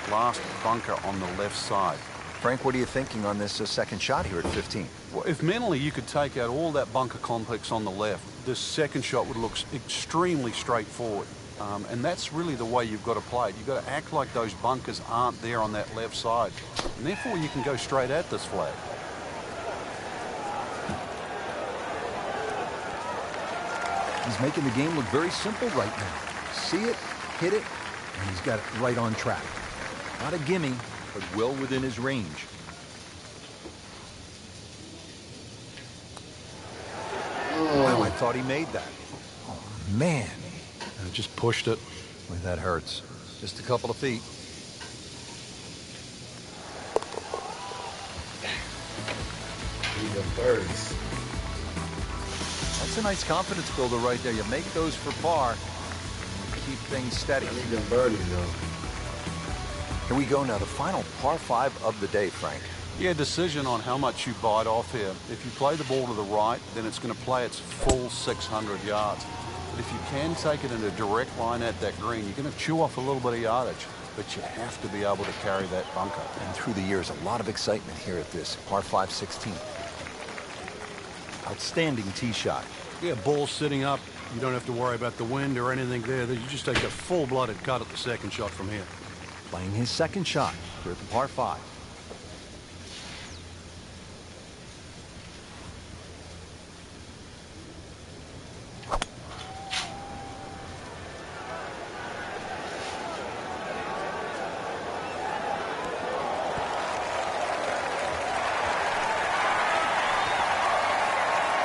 last bunker on the left side. Frank, what are you thinking on this second shot here at 15? Well, if mentally you could take out all that bunker complex on the left, this second shot would look extremely straightforward. And that's really the way you've got to play it. You've got to act like those bunkers aren't there on that left side. And therefore, you can go straight at this flag. He's making the game look very simple right now. See it, hit it, and he's got it right on track. Not a gimme, but well within his range. Wow, I thought he made that. Oh, man. Just pushed it. Boy, that hurts. Just a couple of feet. Even birds. That's a nice confidence builder right there. You make those for par, keep things steady. I need them birdies, though. Here we go now, the final par 5 of the day, Frank. Yeah, decision on how much you bite off here. If you play the ball to the right, then it's going to play its full 600 yards. But if you can take it in a direct line at that green, you're going to chew off a little bit of yardage. But you have to be able to carry that bunker. And through the years, a lot of excitement here at this par 5 16. Outstanding tee shot. Yeah, ball sitting up. You don't have to worry about the wind or anything there. You just take a full-blooded cut at the second shot from here. Playing his second shot here at the par 5.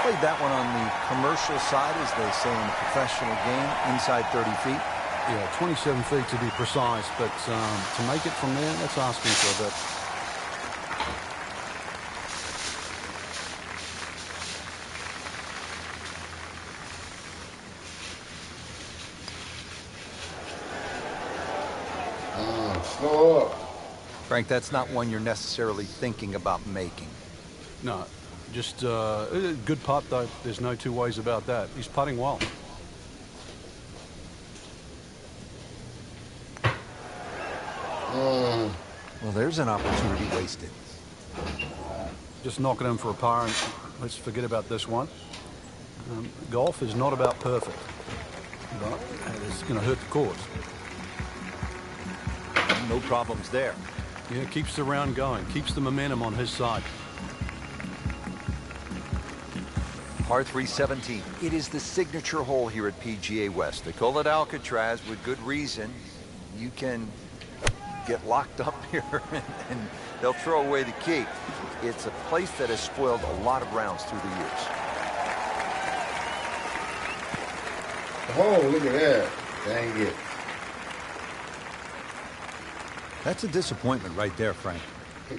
Played that one on the commercial side, as they say in the professional game, inside 30 feet. Yeah, 27 feet to be precise, but to make it from there, that's asking for a bit. Slow up. Frank, that's not one you're necessarily thinking about making. No, just a good putt, though. There's no two ways about that. He's putting well. Well, there's an opportunity wasted. Just knock it in for a par, and let's forget about this one. Golf is not about perfect, but it's going to hurt the course. No problems there. Yeah, keeps the round going, keeps the momentum on his side. Par 3 17. It is the signature hole here at PGA West. They call it Alcatraz with good reason. You can get locked up here and they'll throw away the key. It's a place that has spoiled a lot of rounds through the years. Oh, look at that. Dang it. That's a disappointment right there, Frank.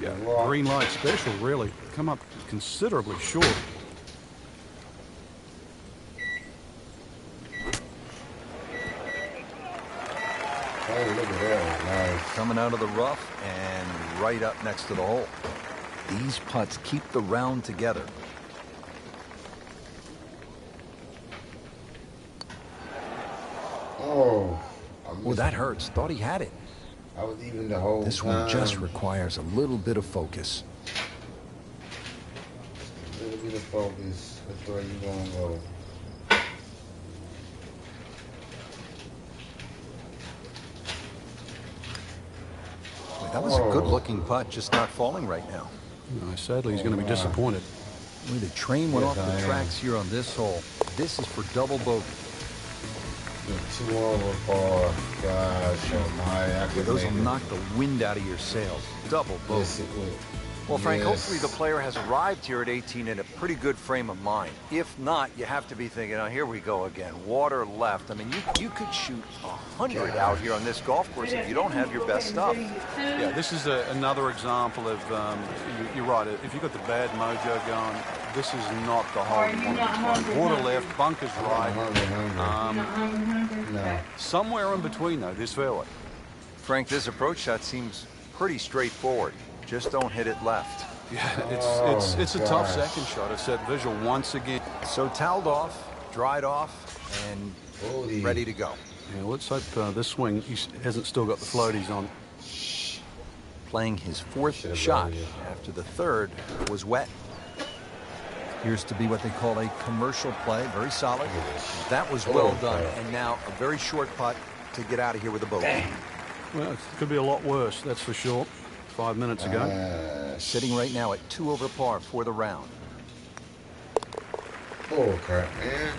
Yeah, green light special, really. Come up considerably short. Oh, look at that. Nice. Coming out of the rough and right up next to the hole. These putts keep the round together. Oh. Well, that hurts. Thought he had it. I was even the whole This time. one just requires a little bit of focus. A little bit of focus. That's where you gonna go. Boy, that was a good-looking putt, just not falling right now. No, sadly, he's going to be disappointed. Boy, the train went Yes, off I the am. tracks here on this hole. This is for double bogey. 2 over par. Gosh, almighty. I could Those will make it. knock the wind out of your sails. Double bogey. Yes, it would. Well, Frank, Yes. hopefully the player has arrived here at 18 in a pretty good frame of mind. If not, you have to be thinking, oh, here we go again. Water left. I mean, you could shoot 100 out here on this golf course if you don't have your best stuff. Yeah, this is another example of, you're right, if you've got the bad mojo going, this is not the hole Are you you want not to play. hungry, Water hungry? left, bunkers I'm right. hungry. Hungry? No. Okay. Somewhere in between, though, this fairway. Frank, this approach shot seems pretty straightforward. Just don't hit it left. Yeah, it's a tough gosh. second shot. It's that visual once again. So toweled off, dried off, and Holy. ready to go. Yeah, let's hope this swing he hasn't still got the floaties on. playing his fourth shot after the third was wet. Appears to be what they call a commercial play. Very solid. That was well done. And now a very short putt to get out of here with a bogey. Well, it could be a lot worse, that's for sure. 5 minutes ago. Sitting right now at 2 over par for the round. Oh, crap, man.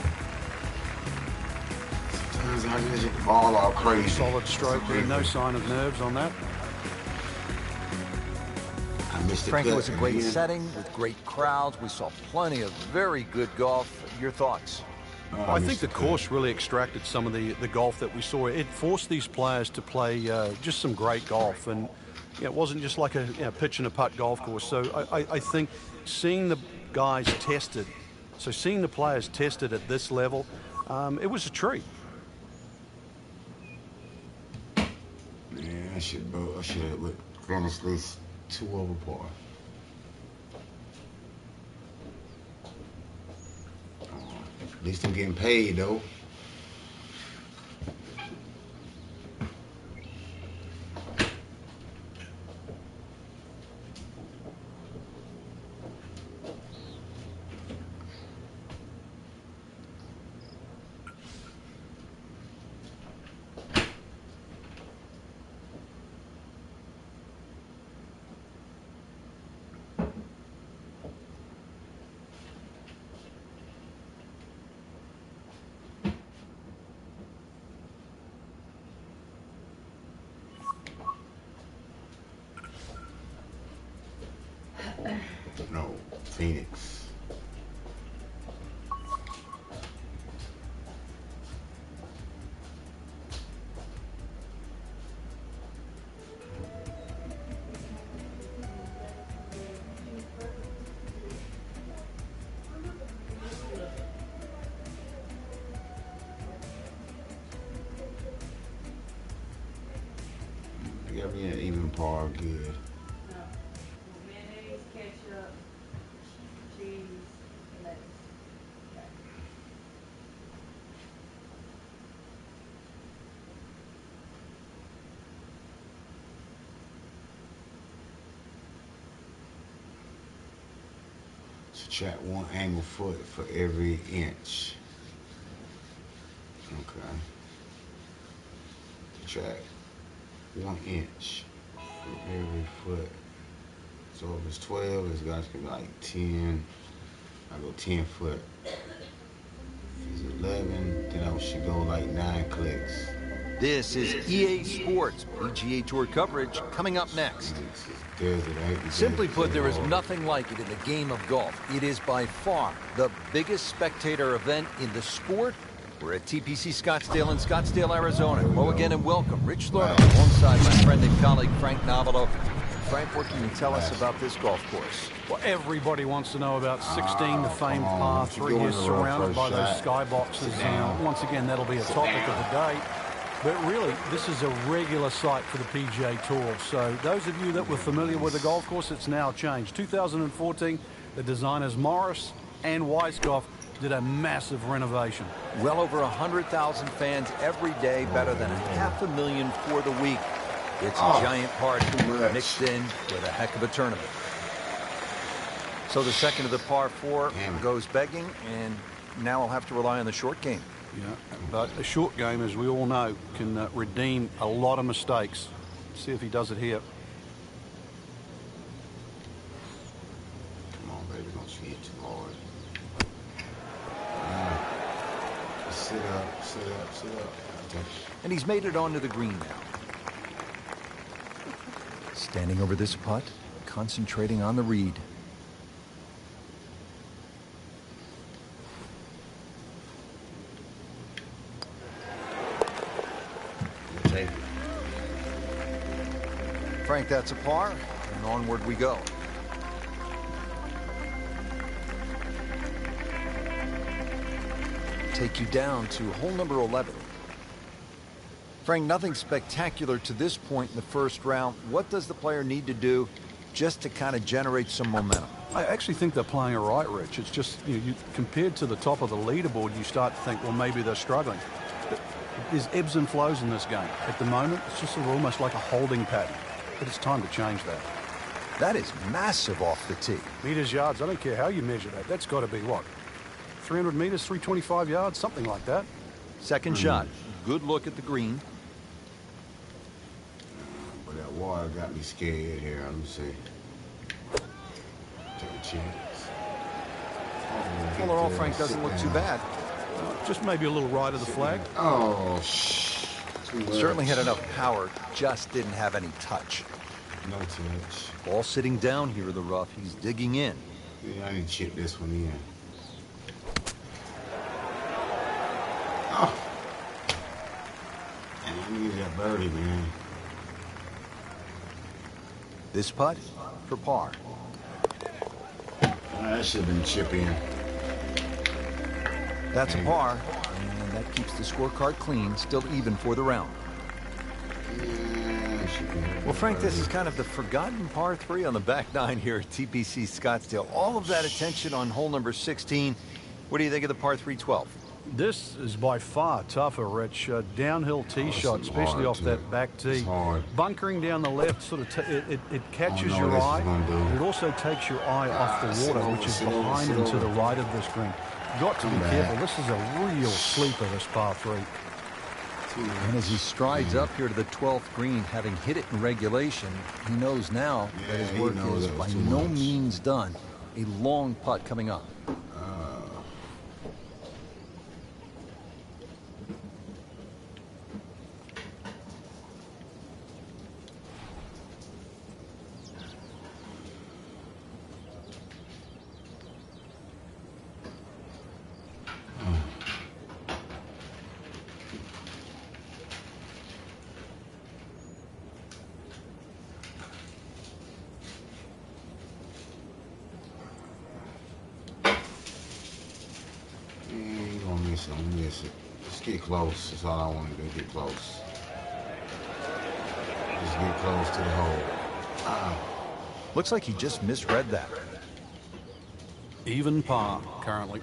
Sometimes I just hit the ball all crazy. Solid stroke there. No sign of nerves on that. I missed the Frank, it cut was a great again. setting with great crowds. We saw plenty of very good golf. Your thoughts? Well, I think the course really extracted some of the golf that we saw. It forced these players to play just some great golf, and it wasn't just like a pitch and a putt golf course. So I think seeing the guys tested, seeing the players tested at this level, it was a treat. Man, I should have finished this 2 over par. At least I'm getting paid, though. No, Phoenix. They got me an even par, good. Mayonnaise, ketchup, cheese, lettuce. Subtract 1 angle foot for every inch. Okay. Subtract 1 inch for every foot. So if it's 12, it's got to be like 10. I go 10 foot. If it's 11, then I should go like 9 clicks. This is EA Sports PGA Tour coverage coming up next. Simply put, there is nothing like it in the game of golf. It is by far the biggest spectator event in the sport. We're at TPC Scottsdale in Scottsdale, Arizona. Hello again and welcome. Rich Lerner alongside my friend and colleague Frank Nobilo. Frank, what can you tell us about this golf course? Well, everybody wants to know about 16, the famed par 3 is surrounded by those skyboxes. Once again, that'll be a topic of the day. But really, this is a regular sight for the PGA Tour. So those of you that were familiar with the golf course, it's now changed. 2014, the designers Morris and Weiskopf did a massive renovation. Well over 100,000 fans every day, better than 500,000 for the week. It's a giant party mixed in with a heck of a tournament. So the second of the par 4 goes begging, and now I'll have to rely on the short game. Yeah, but a short game, as we all know, can redeem a lot of mistakes. See if he does it here. Come on, baby, don't you hit too hard. Just sit up, sit up, sit up. And he's made it onto the green now. Standing over this putt, concentrating on the read. Take it. Frank, that's a par, and onward we go. Take you down to hole number 11. Frank, nothing spectacular to this point in the first round. What does the player need to do just to kind of generate some momentum? I actually think they're playing it right, Rich. It's just, compared to the top of the leaderboard, you start to think, well, maybe they're struggling. But there's ebbs and flows in this game. At the moment, it's just sort of almost like a holding pattern. but it's time to change that. That is massive off the tee. Meters, yards, I don't care how you measure that. That's got to be what? 300 meters, 325 yards, something like that. Second shot. Good look at the green. But that water got me scared here. Let me see. Take a chance. All in all, Frank, doesn't look too bad. Just maybe a little right of the flag. Oh, shh. Too much. Certainly had enough power, just didn't have any touch. No touch. Ball sitting down here in the rough. He's digging in. Yeah, I need to chip this one in. Oh. Man, I need that birdie, man. This putt for par. That should have been chip in. That's a par, and that keeps the scorecard clean, still even for the round. Yeah, should be Well, Frank, this is kind of the forgotten par 3 on the back 9 here at TPC Scottsdale. All of that attention on hole number 16. What do you think of the par 3 12? This is by far tougher, Rich. Downhill tee shot, especially off that back tee. Bunkering down the left, sort of, it catches your eye. But it also takes your eye off the water, which is behind and to the right of this green. Got to be careful. This is a real sleeper, this par 3. And as he strides up here to the 12th green, having hit it in regulation, he knows now that his work is by no means done. A long putt coming up. Don't miss it. Just get close. That's all I want to do. Get close. Just get close to the hole. Looks like he just misread that. Even par currently.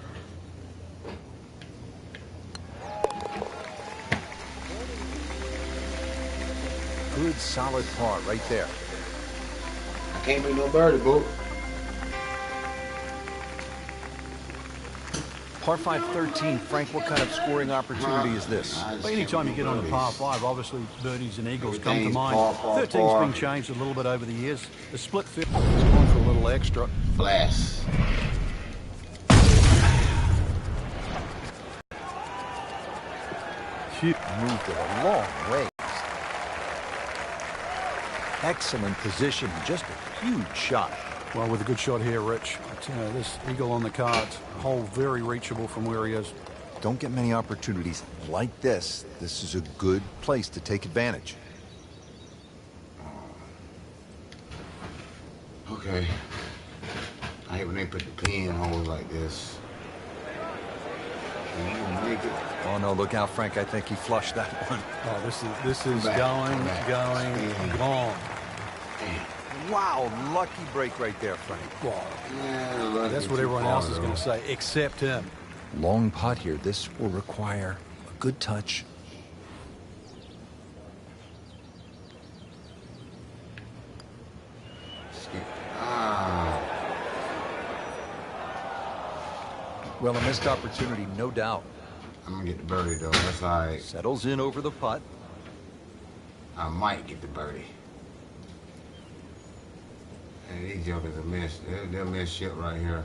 Good solid par right there. I can't make no birdie, boo. Par 5 13, Frank, what kind of scoring opportunity is this? Well, anytime you get on a par 5, obviously birdies and eagles come to Everything's mind. par, 13's been changed a little bit over the years. The split field is going for a little extra. Flash. Moved it a long way. Excellent position, just a huge shot. Well, with a good shot here, Rich. This eagle on the cards, hole very reachable from where he is. Don't get many opportunities like this. This is a good place to take advantage. Okay. I hate when they put the pin holes like this. Can you make it? Oh no, look out, Frank. I think he flushed that one. Oh, this is Back, going, back. gone. Wow, lucky break right there, Frank. Well, Yeah, that's what everyone else is going to say, except him. Long putt here. This will require a good touch. Well, a missed opportunity, no doubt. I'm going to get the birdie, though. That's all right. Settles in over the putt. I might get the birdie. And these jokers are missed. They'll miss shit right here.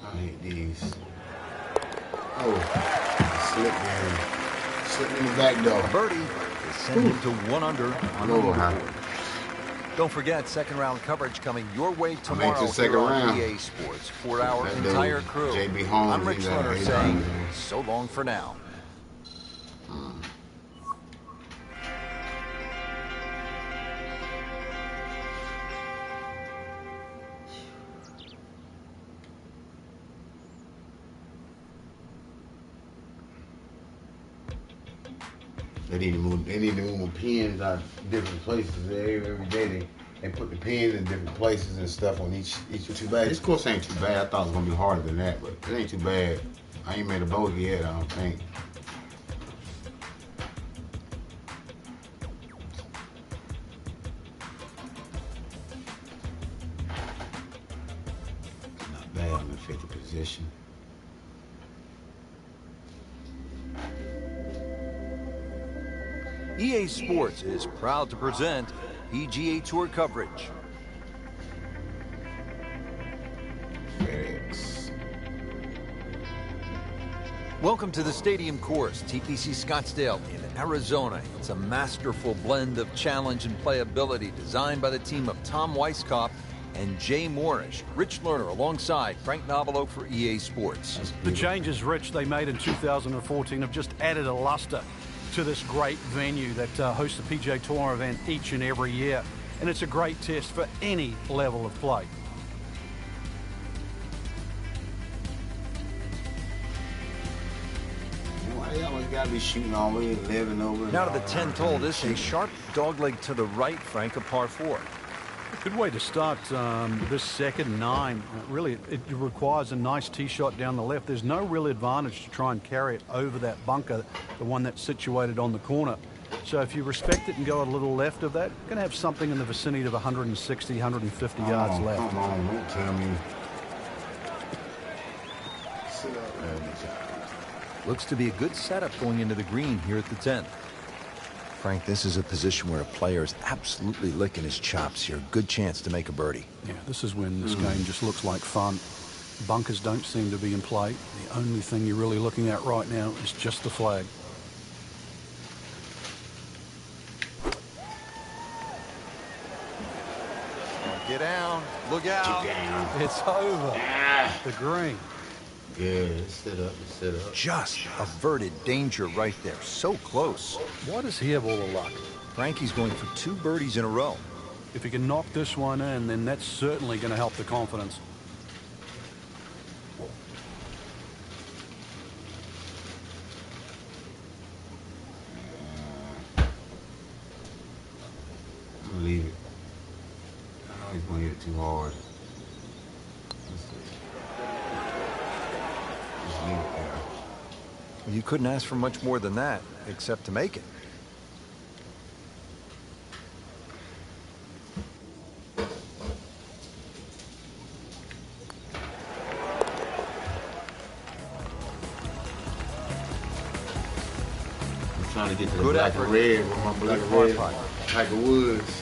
I hate these. Oh, slipped in the back door. Birdie is sending to 1 under on the leaderboard. Don't forget, second round coverage coming your way tomorrow second here on round. EA Sports. For our That entire dude, crew, J.B. Holmes, I'm Rich he's at Lerner 8 saying under. so long for now. They need to move pins out of different places every day. They put the pins in different places and stuff on each too bad. This course ain't too bad. I thought it was gonna be harder than that, but it ain't too bad. I ain't made a bogey yet, I don't think. 150 position. EA Sports is proud to present PGA Tour coverage. FedEx. Welcome to the Stadium Course, TPC Scottsdale in Arizona. It's a masterful blend of challenge and playability designed by the team of Tom Weisskopf and Jay Moorish. Rich Lerner alongside Frank Novelo for EA Sports. The changes, Rich, they made in 2014 have just added a luster to this great venue that hosts the PGA Tour event each and every year. And it's a great test for any level of play. Why they always gotta be shooting all the way 11 over? Now to the 10th hole. This is a sharp dogleg to the right, Frank, a par 4. Good way to start this second 9. Really, it requires a nice tee shot down the left. There's no real advantage to try and carry it over that bunker, the one that's situated on the corner. So if you respect it and go a little left of that, you're going to have something in the vicinity of 160, 150 yards left. Come on, don't tell me. Sit up, man. Looks to be a good setup going into the green here at the 10th. Frank, this is a position where a player is absolutely licking his chops here. Good chance to make a birdie. Yeah, this is when this game just looks like fun. Bunkers don't seem to be in play. The only thing you're really looking at right now is just the flag. Get down. Look out. Get down. It's over. Ah. The green. Yeah, sit up, sit up. Just averted danger right there. So close. Why does he have all the luck? Frankie's going for 2 birdies in a row. If he can knock this one in, then that's certainly going to help the confidence. I'm gonna leave it. I know he's gonna hit it too hard. Just leave it there. You couldn't ask for much more than that, except to make it. I'm trying to get to the Good black effort. and red with my black and Good red. putt. Tiger Woods.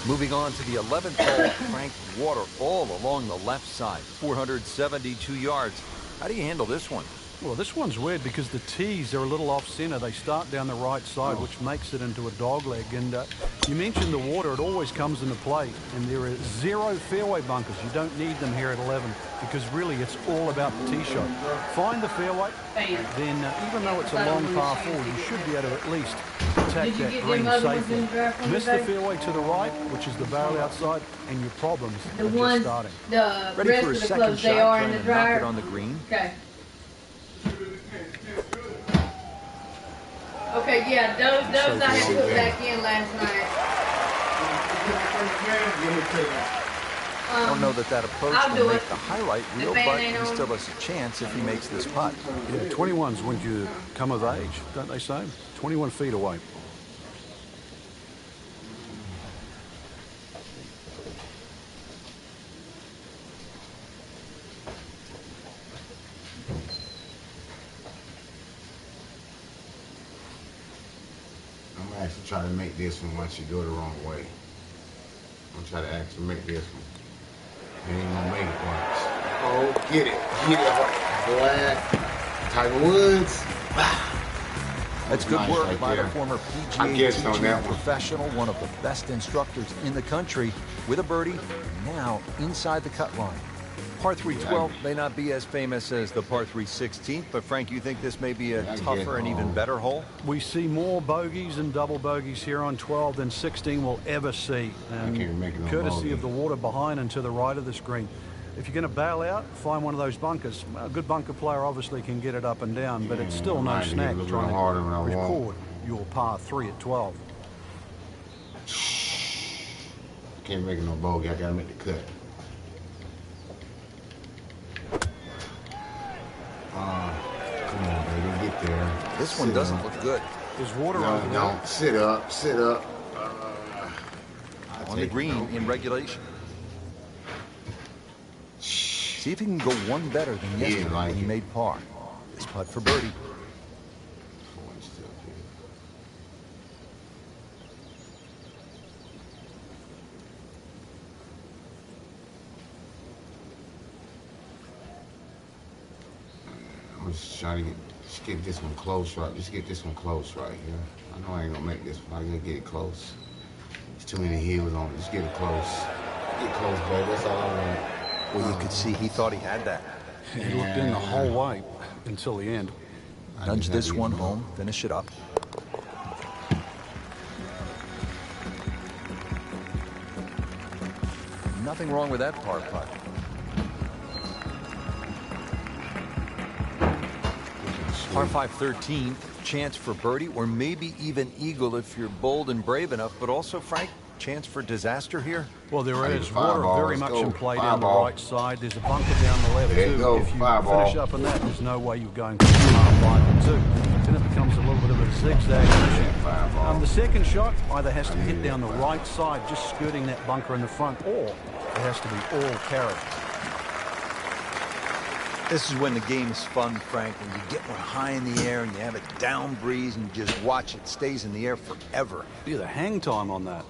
Moving on to the 11th hole, Frank, water all along the left side, 472 yards. How do you handle this one? Well, this one's weird because the tees are a little off-center. They start down the right side, which makes it into a dogleg. And you mentioned the water. It always comes into play. And there are 0 fairway bunkers. You don't need them here at 11 because really it's all about the tee shot. Find the fairway, then even though it's a long par 4, you should be able to at least attack that green safely. Miss the fairway to the right, which is the barrel outside, and your problems are just starting. The Ready rest for a of the second clubs, shot, they are in trying the to knock dryer. it on the green. Okay. Okay, yeah, those I had put back in last night. I don't know that approach I'll will do make it. the highlight reel, fan but ain't he on. still has a chance if he makes this putt. Yeah, 21's when you come of age, don't they say? 21 feet away. I'm gonna actually try to make this one once you go the wrong way. I'm gonna try to actually make this one. You ain't gonna make it once. Oh, get it. Get it. Black. Tiger Woods. That's good Nice work right by the there. former I PGA guessed on teaching that one. professional, one of the best instructors in the country, with a birdie, now inside the cut line. Par 3-12 may not be as famous as the par 3-16, but Frank, you think this may be a I tougher get and even home. better hole? We see more bogeys and double bogeys here on 12 than 16 will ever see. And can't make no courtesy bogey. of the water behind and to the right of the screen. If you're going to bail out, find one of those bunkers. A good bunker player obviously can get it up and down, but it's still no Might be a snack little trying bit harder than I to want. record your par 3 at 12. Can't make no bogey. I gotta make the cut. Come on, baby, get there. This one Sit doesn't up. look good. There's water No, over there. don't. Sit up. Sit up. On the green in regulation. See if he can go one better than yesterday like when he it. made par. This putt for birdie. 4 inches uphill. I'm just trying to get this one close right. Just get this one close right here. I know I ain't gonna make this one. I gotta get it close. There's too many heels on it. Just get it close. Get close, baby. That's all I want. Well, you could see he thought he had that. He looked in the whole way until the end. Nudge this one home, finish it up. Nothing wrong with that par putt. Par 5 13th, chance for birdie or maybe even eagle if you're bold and brave enough, but also, Frank, chance for disaster here? Well, there I need is a five water ball. very Let's much go. in play Five down the ball. right side. There's a bunker down the left, There you too. go. If you Five finish ball. up in that, there's no way you're going to par 5 and 2. Then it becomes a little bit of a zigzag issue. Five ball. The second shot either has to hit down the right side, just skirting that bunker in the front, or it has to be all carry. This is when the game is fun, Frank, when you get one high in the air and you have a down breeze and you just watch it stays in the air forever. Yeah, the hang time on that.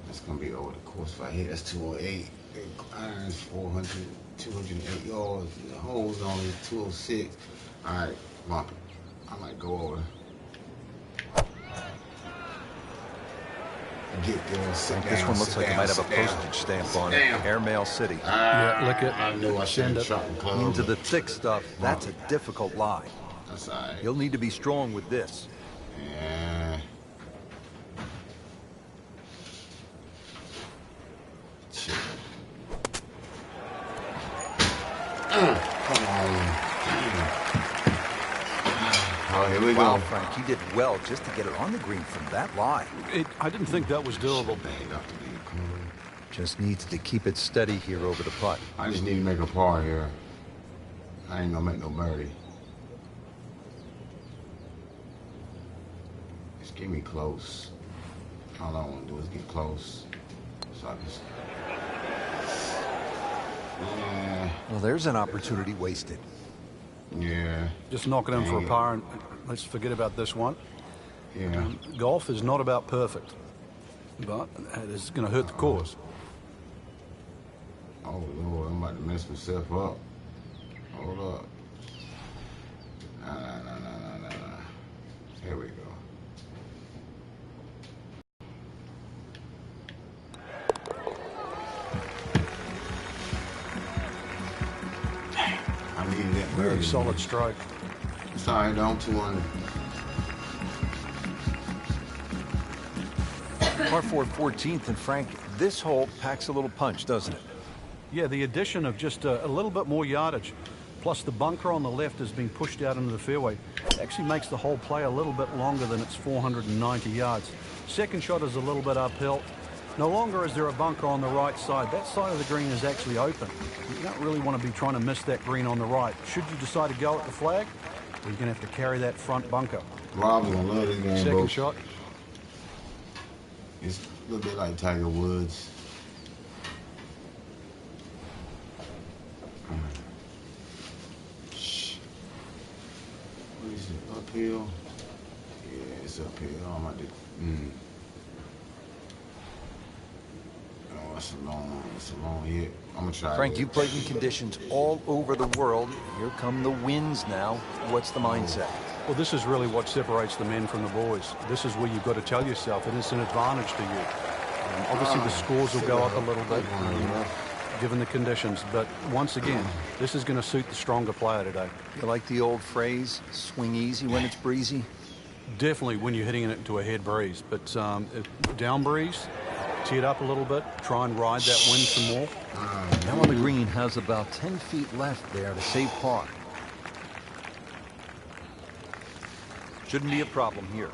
It's gonna be over the course if I hit. That's 208. Irons 400, 208 yards. The hole's only 206. All right, bump it. I might go over. Get there, sit down. This one looks sit like it down, might have a sit down. postage stamp Sit on it. down. Airmail City. Yeah, lick it. I knew I should Send have it. shot the club. Into the thick stuff, that's a difficult lie. That's all right. You'll need to be strong with this. Yeah. Shit. Come on. Oh, here we Wow, go. Frank, you did well just to get it on the green from that lie. I didn't think that was doable. Banged up to be cool. Just needs to keep it steady here over the putt. I just need to make a par here. I ain't gonna make no birdie. Just get me close. All I want to do is get close. So I just... Yeah. Well, there's an opportunity wasted. Yeah. Just knock it in for a Dang it. par, and let's forget about this one. Yeah. Golf is not about perfect, but it is going to hurt the cause. Oh, Lord, I'm about to mess myself up. Hold up. Nah. Here we go. Dang, I needed that Very birdie. solid stroke. Sorry, don't 200. Par 4 14th, and Frank, this hole packs a little punch, doesn't it? Yeah, the addition of just a little bit more yardage, plus the bunker on the left is being pushed out into the fairway, actually makes the whole play a little bit longer than its 490 yards. Second shot is a little bit uphill. No longer is there a bunker on the right side. That side of the green is actually open. You don't really want to be trying to miss that green on the right. Should you decide to go at the flag, you're going to have to carry that front bunker. Rob's gonna love this game, Second bro. shot. It's a little bit like Tiger Woods. Shh. What is it? Uphill? Yeah, it's uphill. I'm about to. Oh, it's a long hit. I'm gonna try. Frank, it. you played in conditions all over the world. Here come the winds now. What's the mindset? Well, this is really what separates the men from the boys. This is where you've got to tell yourself that it's an advantage to you. Obviously, the scores will go up a little bit, given the conditions. But once again, this is going to suit the stronger player today. You like the old phrase, swing easy when it's breezy? Definitely when you're hitting it into a head breeze. But down breeze, tee it up a little bit, try and ride that wind some more. Now on the green has about 10 feet left there to save par. Shouldn't be a problem here.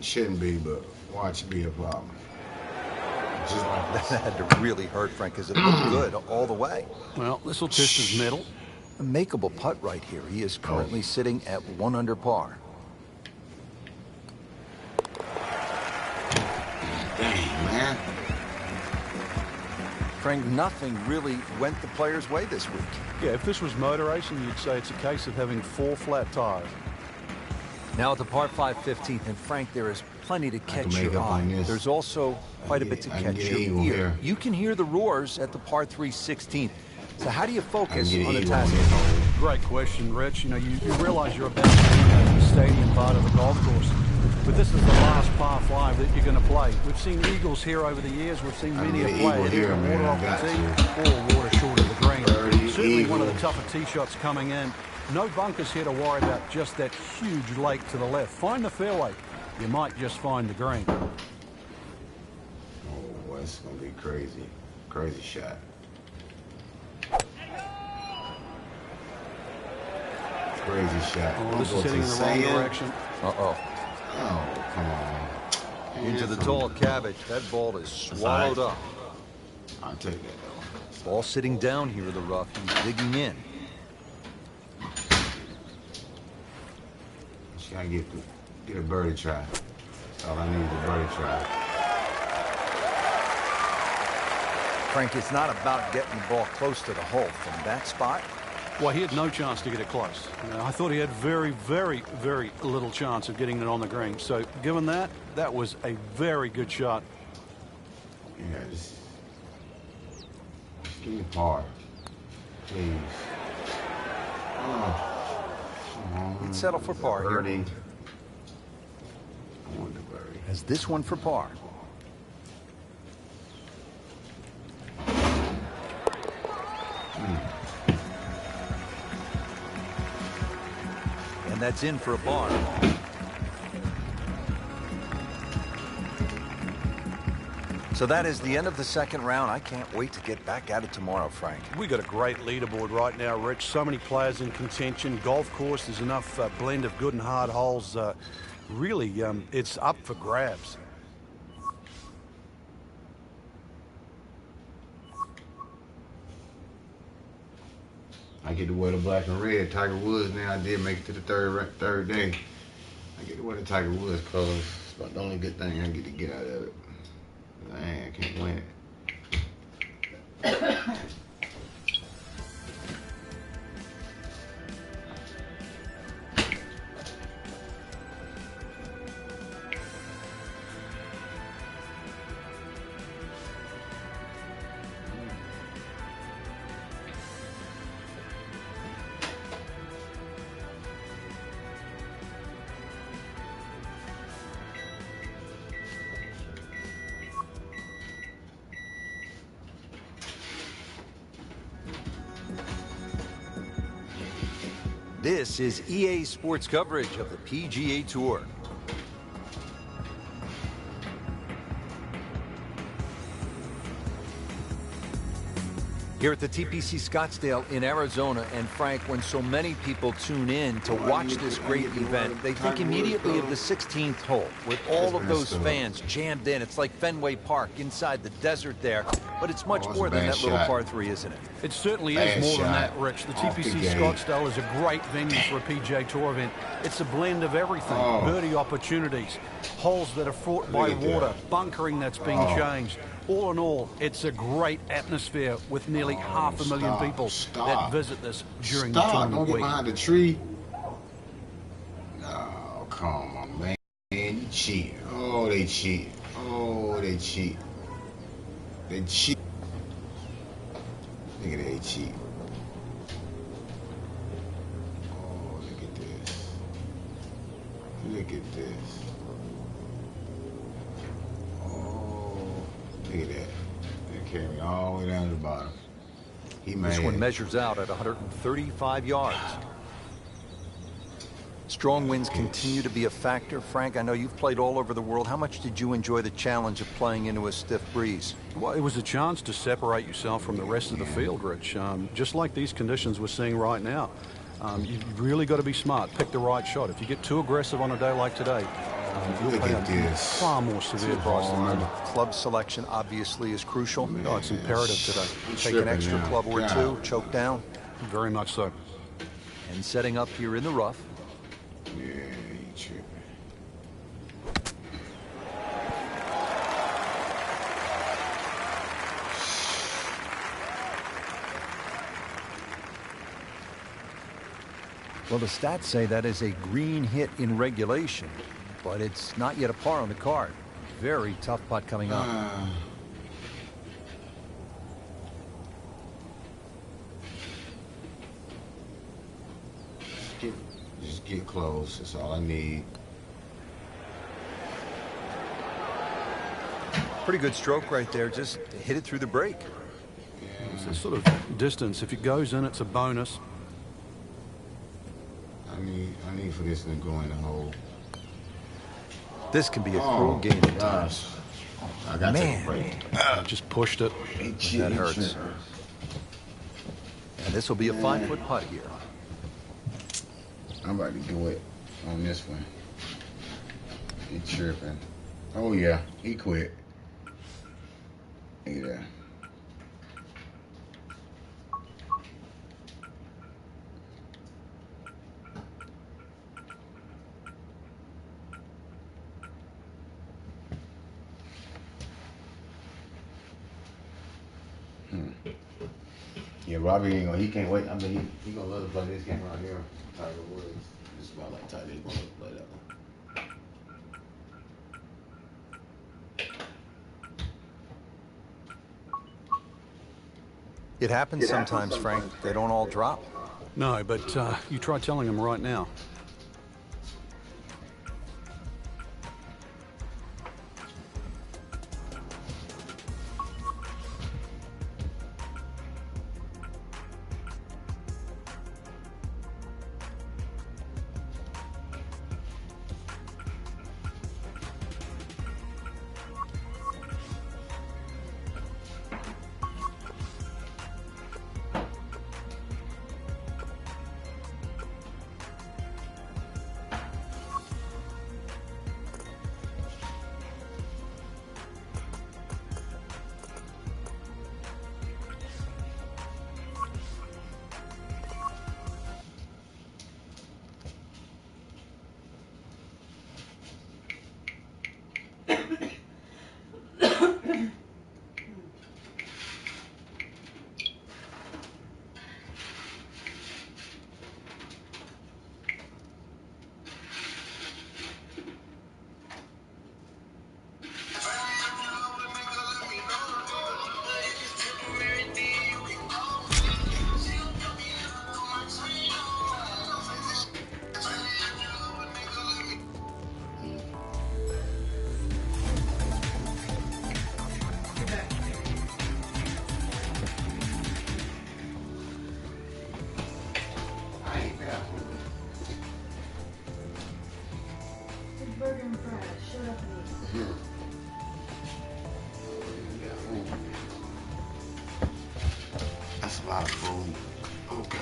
Shouldn't be, but watch it be a problem. just like That this. had to really hurt, Frank, because it looked good all the way. Well, this will test his mettle. A makeable putt right here. He is currently sitting at 1 under par. Dang, man. Frank, nothing really went the player's way this week. Yeah, if this was motor racing, you'd say it's a case of having 4 flat tires. Now at the par 5 15th, and Frank, there is plenty to catch make your up on eye. this. There's also quite a bit to I can catch get your eagle ear. here. You can hear the roars at the par 3 16th. So how do you focus get on the eagle task on at home? Great question, Rich. You know, you realize you're about to enter the stadium part of the golf course. But this is the last par 5 that you're going to play. We've seen eagles here over the years. We've seen many a get player eagle hit here, the water man. off Got the to. tee or water short of the green. Birdie, Certainly one of the eagle. tougher tee shots coming in. No bunkers here to worry about, just that huge lake to the left. Find the fairway. You might just find the green. Oh, boy, it's going to be crazy. Crazy shot. Crazy shot. Oh, this Go is to heading in the wrong sand. direction. Uh-oh. Oh, come on. Into the Handsome. tall cabbage. That ball is swallowed up. I'll take that, though. Ball sitting down here in the rough. He's digging in. Just got to get a birdie try. That's all I need is a birdie try. Frank, it's not about getting the ball close to the hole. From that spot, Well, he had no chance to get it close. I thought he had very, very, very little chance of getting it on the green. So given that, that was a very good shot. Yeah, just give me a par, please. Oh, come on. he'd settle for par here. Birdie. I want the birdie. Has this one for par. And that's in for a par. So that is the end of the second round. I can't wait to get back at it tomorrow, Frank. We got a great leaderboard right now, Rich. So many players in contention. Golf course, there's enough blend of good and hard holes. Really, it's up for grabs. I get to wear the black and red. Tiger Woods now. I did make it to the third day. I get to wear the Tiger Woods colors. It's about the only good thing I get to get out of it. I can't win it. This is EA Sports coverage of the PGA Tour. Here at the TPC Scottsdale in Arizona, and Frank, when so many people tune in to watch this great event, they think immediately of the 16th hole with all of those fans jammed in. It's like Fenway Park inside the desert there, but it's much more than that little par 3, isn't it? It certainly Bad is more than shot. that, Rich. The Off the TPC gate. Scottsdale is a great venue for a PGA Tour event. It's a blend of everything. Oh. Birdie opportunities, holes that are fraught by Look at water, that. bunkering that's being changed. All in all, it's a great atmosphere with nearly 500,000 people that visit this during the Don't tournament get week. behind the tree. Oh, come on, man. You cheat. Oh, they cheat. Oh, they cheat. They cheat. Look at that, they cheat. Oh, look at this. Look at this. Oh, look at that. They carry me all the way down to the bottom. He This mad. one measures out at 135 yards. Strong winds continue to be a factor. Frank, I know you've played all over the world. How much did you enjoy the challenge of playing into a stiff breeze? Well, it was a chance to separate yourself from the rest of the field, Rich. Just like these conditions we're seeing right now. You've really got to be smart. Pick the right shot. If you get too aggressive on a day like today, You'll Look pay at a this. far more severe price than hard. that. Club selection obviously is crucial. Oh, it's imperative today. Take an extra club or two, choke down. Very much so. And setting up here in the rough. Yeah, he tripping. Well, the stats say that is a green hit in regulation, but it's not yet a par on the card. Very tough putt coming up. Just get close. That's all I need. Pretty good stroke right there. Just hit it through the break. It's this sort of distance. If it goes in, it's a bonus. I need for this to go in the hole. This can be a cruel game at times. I got to take a Man. break. Just pushed it. That hurts. And this will be a 5-foot putt here. I'm about to do it on this one. He tripping. Oh yeah, he quit. Yeah. Yeah, Robbie ain't gonna, he can't wait. I mean, he gonna love to play this game right here. Tiger Woods. Just about like Tiger Woods to play that one. It happens sometimes, Frank. They don't all drop. No, but you try telling him right now. Burger and fries. Shut up and eat. That's a lot of food. Okay.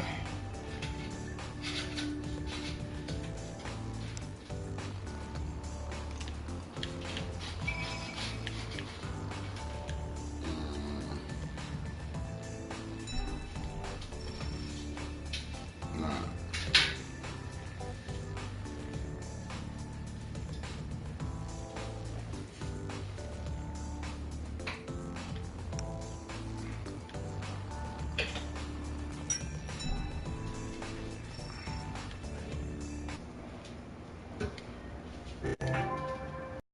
Nah.